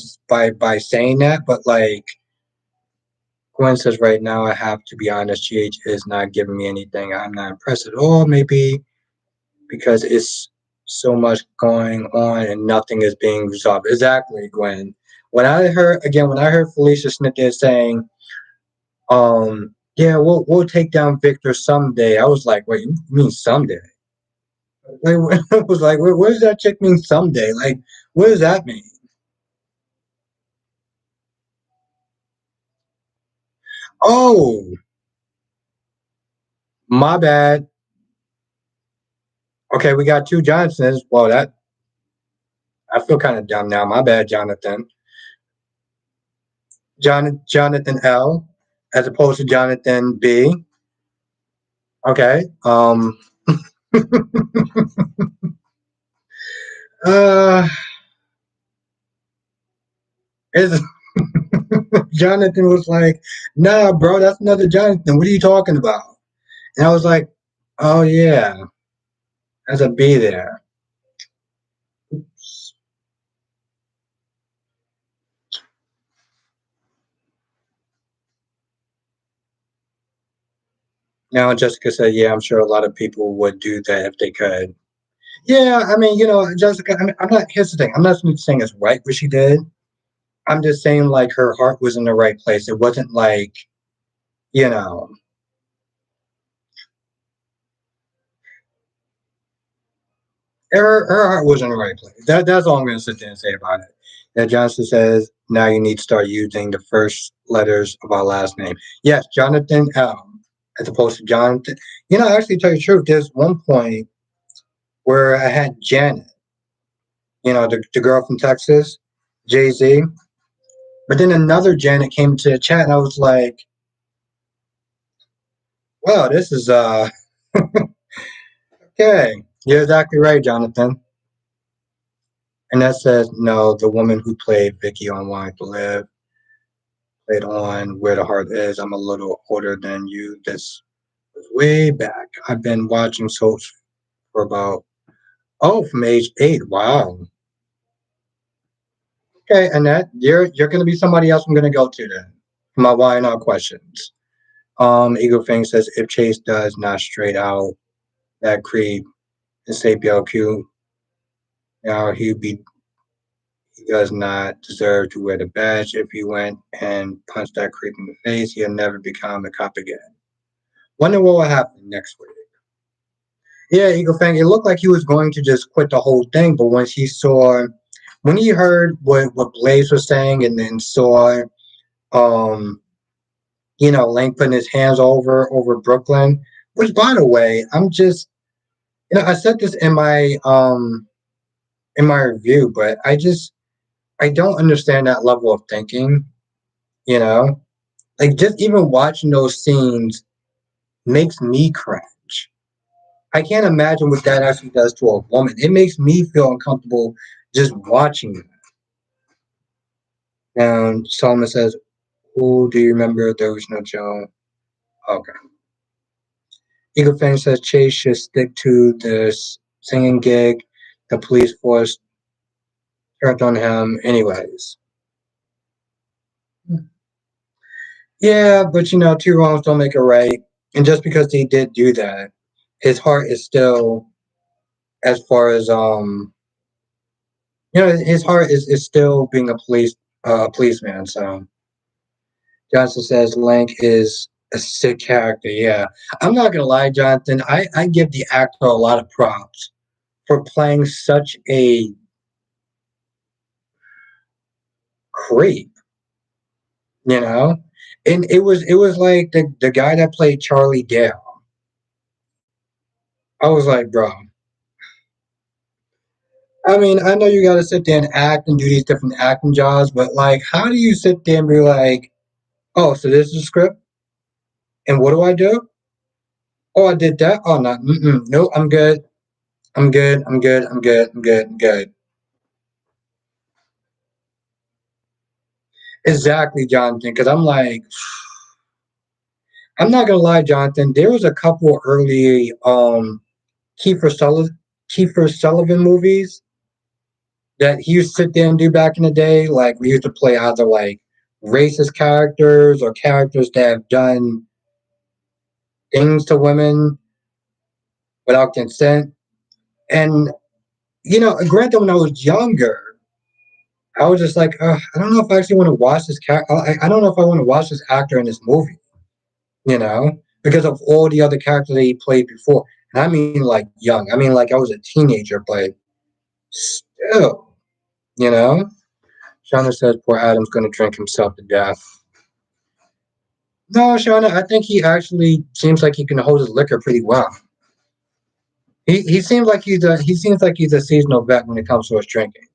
saying that, but like Gwen says right now, I have to be honest, GH is not giving me anything. I'm not impressed at all. Maybe because it's so much going on and nothing is being resolved. Exactly, Gwen. When I heard Felicia Smith there saying, yeah, we'll take down Victor someday. I was like, wait, you mean someday? Like, I was like, what does that chick mean someday? Like, what does that mean? Oh, my bad. Okay, we got two Johnsons. Well, that I feel kind of dumb now. My bad, Jonathan. Jonathan L, as opposed to Jonathan B. Okay. Uh, is Jonathan was like, nah, bro, that's another Jonathan. What are you talking about? And I was like, oh yeah, there's a B there. Now Jessica said, yeah, I'm sure a lot of people would do that if they could. Yeah, I mean, Jessica, I mean, I'm not, here's the thing. I'm not saying it's right what she did. I'm just saying like her heart was in the right place. It wasn't like, you know, her heart was in the right place. That's all I'm going to sit there and say about it. That Johnson says, now you need to start using the first letters of our last name. Yes, Jonathan L, as opposed to Jonathan. Actually, to tell you the truth, there's one point where I had Janet, the girl from Texas, Jay Z. But then another Janet came to the chat, and I was like, wow, this is, okay. You're exactly right, Jonathan. And that says, no, the woman who played Vicky on Wanting to Live played on Where the Heart Is. I'm a little older than you. This was way back. I've been watching soaps for from age 8. Wow. Okay, Annette, you're going to be somebody else I'm going to go to then for my why not questions. Eagle Fang says, if Chase does not straight out that creep and say BLQ, now he does not deserve to wear the badge. If he went and punched that creep in the face, he'll never become a cop again. Wonder what will happen next week. Yeah, Eagle Fang, it looked like he was going to just quit the whole thing, but when he heard what Blaze was saying and then saw, um, Lane putting his hands over Brooklyn, which by the way, I said this in my review, but I don't understand that level of thinking, you know? Like just even watching those scenes makes me cringe. I can't imagine what that actually does to a woman. It makes me feel uncomfortable just watching it. And Solomon says, "Who do you remember? There was no Joe." Okay. Eagle Fan says Chase should stick to this singing gig. The police force turned on him anyways. Yeah, but two wrongs don't make a right. And just because he did do that, his heart is still as far as his heart is still being a policeman. So Johnson says Lank is a sick character. Yeah, I'm not gonna lie, Jonathan. I give the actor a lot of props for playing such a creep. You know, and it was like the guy that played Charlie Dale. I was like, bro. I mean, I know you got to sit there and act and do these different acting jobs, but like, how do you sit there and be like, oh, so this is a script? And what do I do? Oh, I did that. Oh, no, no, I'm good. I'm good. I'm good. I'm good. I'm good. I'm good. Exactly, Jonathan. Because I'm like, I'm not gonna lie, Jonathan. There was a couple early Kiefer Sullivan Kiefer Sullivan movies that he used to sit there and do back in the day. Like we used to play either like racist characters or characters that have done things to women without consent. And granted, when I was younger, I was just like, I don't know if I actually want to watch this character. I don't know if I want to watch this actor in this movie. Because of all the other characters that he played before. And I mean, like young. I mean, like I was a teenager, but still, you know. Shauna says poor Adam's going to drink himself to death. No, Shauna, I think he actually seems like he can hold his liquor pretty well. He seems like he's a seasonal vet when it comes to his drinking.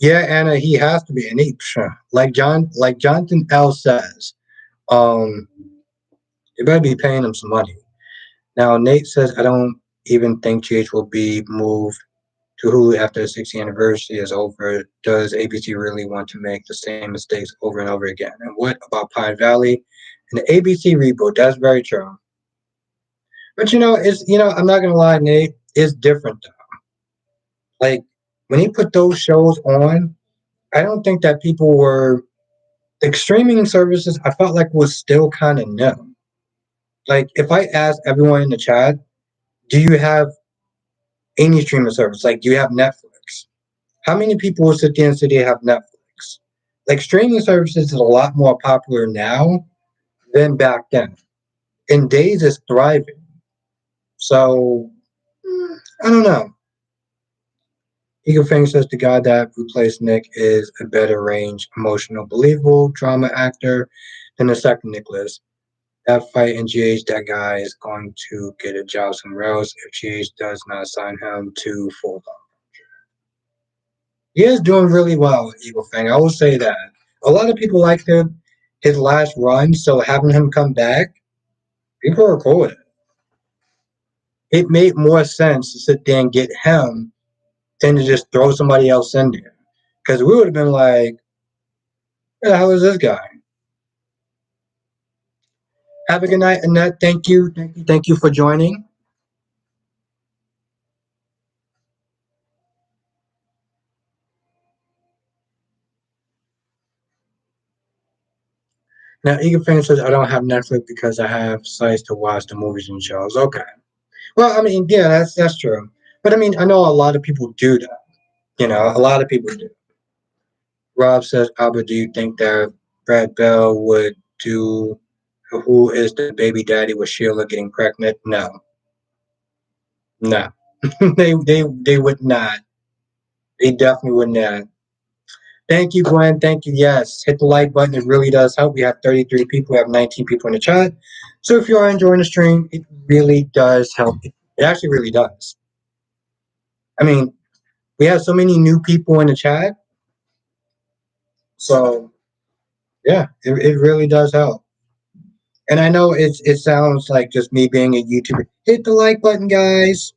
Yeah, Anna, he has to be, and like Jonathan L says, um, you better be paying him some money. Now Nate says I don't even think GH will be moved to Hulu after the 60th anniversary is over. Does ABC really want to make the same mistakes over and over again? And what about Pine Valley and the ABC reboot? That's very true. But I'm not gonna lie, Nate, it's different though. Like when he put those shows on, I don't think that people were like streaming services. I felt like was still kind of new. Like if I asked everyone in the chat, do you have any streaming service? Like, do you have Netflix? How many people will sit there and say they have Netflix? Like streaming services is a lot more popular now than back then. And Days is thriving. So I don't know. Eagle Fang says the guy that replaced Nick is a better range, emotional, believable drama actor than the second Nicholas. That fight in GH, that guy is going to get a job somewhere else if GH does not sign him to full time. He is doing really well, Eagle Fang. I will say that. A lot of people liked his last run, so having him come back, people are cool with it. It made more sense to sit there and get him than to just throw somebody else in there. Because we would have been like, who the hell is this guy? Have a good night, Annette. Thank you. Thank you. Thank you for joining. Now, Eagle Fan says, I don't have Netflix because I have sites to watch the movies and shows. Okay. Well, I mean, yeah, that's true. But I mean, I know a lot of people do that. A lot of people do. Rob says, Albert, do you think that Brad Bell would do Who is the Baby Daddy with Sheila getting pregnant? No. No. They would not. They definitely would not. Thank you, Gwen. Thank you. Yes, hit the like button. It really does help. We have 33 people. We have 19 people in the chat. So if you are enjoying the stream, it really does help. It actually really does. I mean, we have so many new people in the chat. So yeah, it really does help. And I know it sounds like just me being a YouTuber. Hit the like button, guys.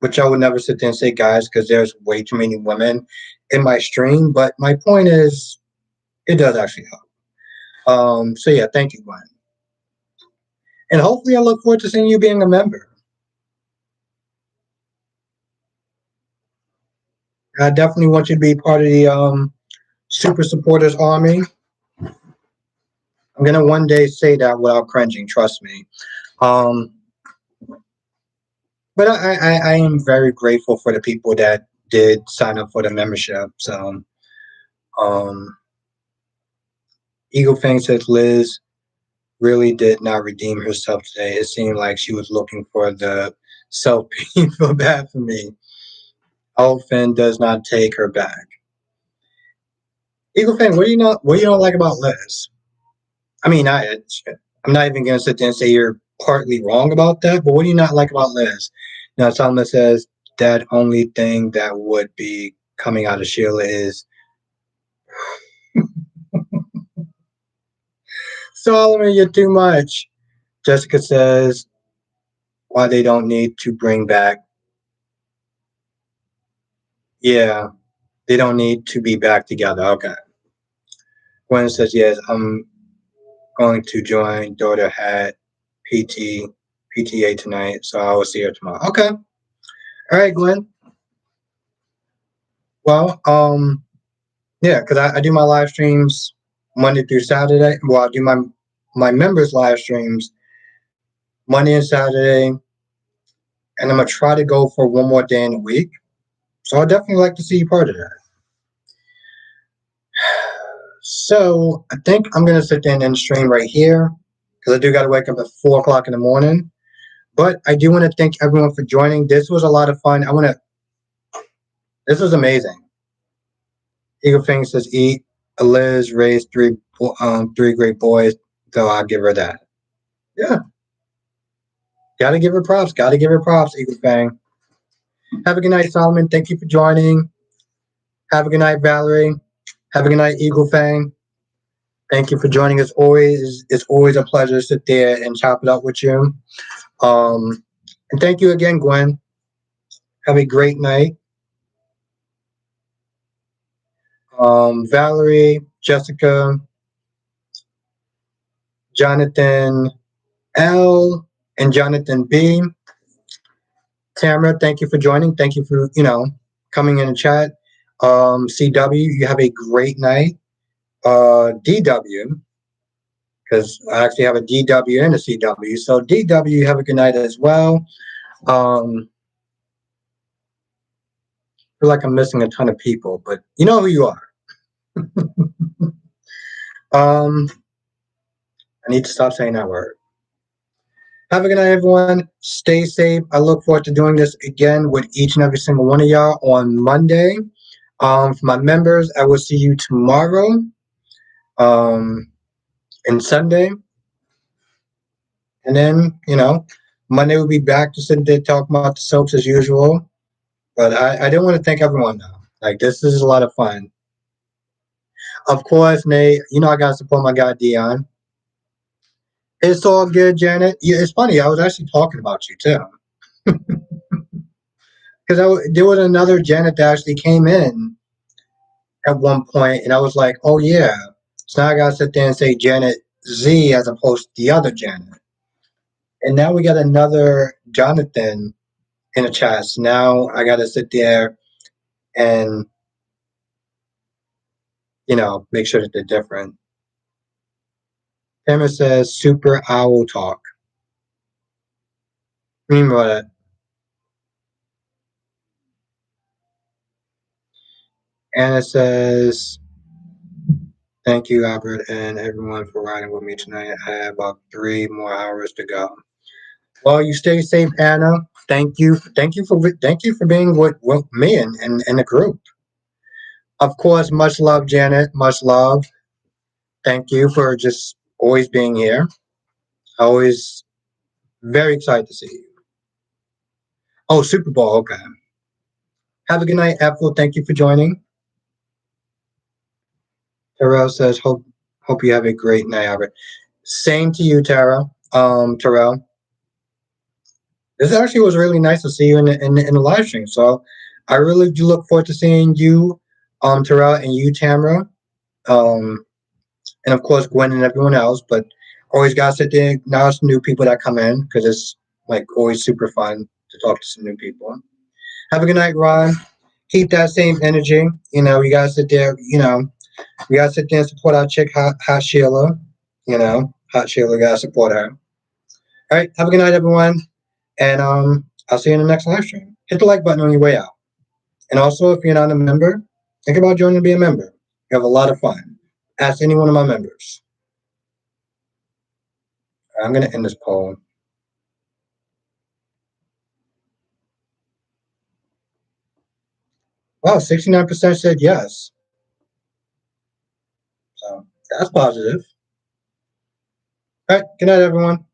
Which I would never sit there and say guys because there's way too many women in my stream. But my point is, it does actually help. So yeah, thank you, Gwen. And hopefully I look forward to seeing you being a member. I definitely want you to be part of the super supporters army. I'm gonna one day say that without cringing, trust me. Um, but I am very grateful for the people that did sign up for the membership. So Eagle Fang says Liz really did not redeem herself today. It seemed like she was looking for the self pity. Feel bad for me. Finn does not take her back. Eagle Fang, what do you not like about Liz? I mean, I'm not even gonna sit there and say you're partly wrong about that, but what do you not like about Liz? Now Solomon says that only thing that would be coming out of Sheila is Solomon, you're too much. Jessica says, why they don't need to bring back. Yeah, they don't need to be back together. Okay. Gwen says, yes, I'm going to join. Daughter had PT, PTA tonight, so I will see her tomorrow. Okay. All right, Gwen. Well, yeah, because I do my live streams Monday through Saturday. Well, I do my members live streams Monday and Saturday, and I'm gonna try to go for one more day in a week. So I'd definitely like to see you part of that. So I think I'm gonna sit there and end stream right here because I do got to wake up at 4 o'clock in the morning. But I do want to thank everyone for joining. This was a lot of fun. I want to. This was amazing. Eagle Fang says, "Eat." Liz raised three great boys, so I'll give her that. Yeah, gotta give her props. Gotta give her props, Eagle Fang. Have a good night, Solomon. Thank you for joining. Have a good night, Valerie. Have a good night, Eagle Fang. Thank you for joining us. Always, it's always a pleasure to sit there and chop it up with you. Um, and thank you again, Gwen. Have a great night. Valerie, Jessica, Jonathan L, and Jonathan B. Tamara, thank you for joining. Thank you for, coming in and chat. CW, you have a great night. DW, because I actually have a DW and a CW. So DW, you have a good night as well. Feel like I'm missing a ton of people, but you know who you are. I need to stop saying that word. Have a good night, everyone. Stay safe. I look forward to doing this again with each and every single one of y'all on Monday. For my members, I will see you tomorrow and Sunday. And then, Monday we'll be back to sit there talking about the soaps as usual. But I didn't want to thank everyone, though. Like, this is a lot of fun. Of course, Nate, I got to support my guy, Dion. It's all good, Janet. Yeah, it's funny. I was actually talking about you, too. Because there was another Janet that actually came in at one point, and I was like, oh, yeah. So now I got to sit there and say Janet Z as opposed to the other Janet. And now we got another Jonathan in the chat. So now I got to sit there and, make sure that they're different. Emma says, super owl talk. Remember that. Anna says, thank you, Albert, and everyone for riding with me tonight. I have about 3 more hours to go. Well, you stay safe, Anna. Thank you for being with me and the group. Of course, much love, Janet. Much love. Thank you for just always being here. Always very excited to see you. Oh, Super Bowl. Okay. Have a good night, Ethel. Thank you for joining. Terrell says, hope you have a great night, Albert. Same to you, Terrell. Terrell. This actually was really nice to see you in the live stream. So I really do look forward to seeing you, Terrell, and you, Tamara. And of course Gwen and everyone else. But always gotta sit there and acknowledge some new people that come in because it's like always super fun to talk to some new people. Have a good night, Ron. Keep that same energy. You gotta sit there. We gotta sit there and support our chick, Hot Sheila. Hot Sheila gotta support her. All right. Have a good night, everyone. And I'll see you in the next live stream. Hit the like button on your way out. And also, if you're not a member, think about joining to be a member. You have a lot of fun. Ask any one of my members. I'm going to end this poll. Wow, 69% said yes. So that's positive. All right. Good night, everyone.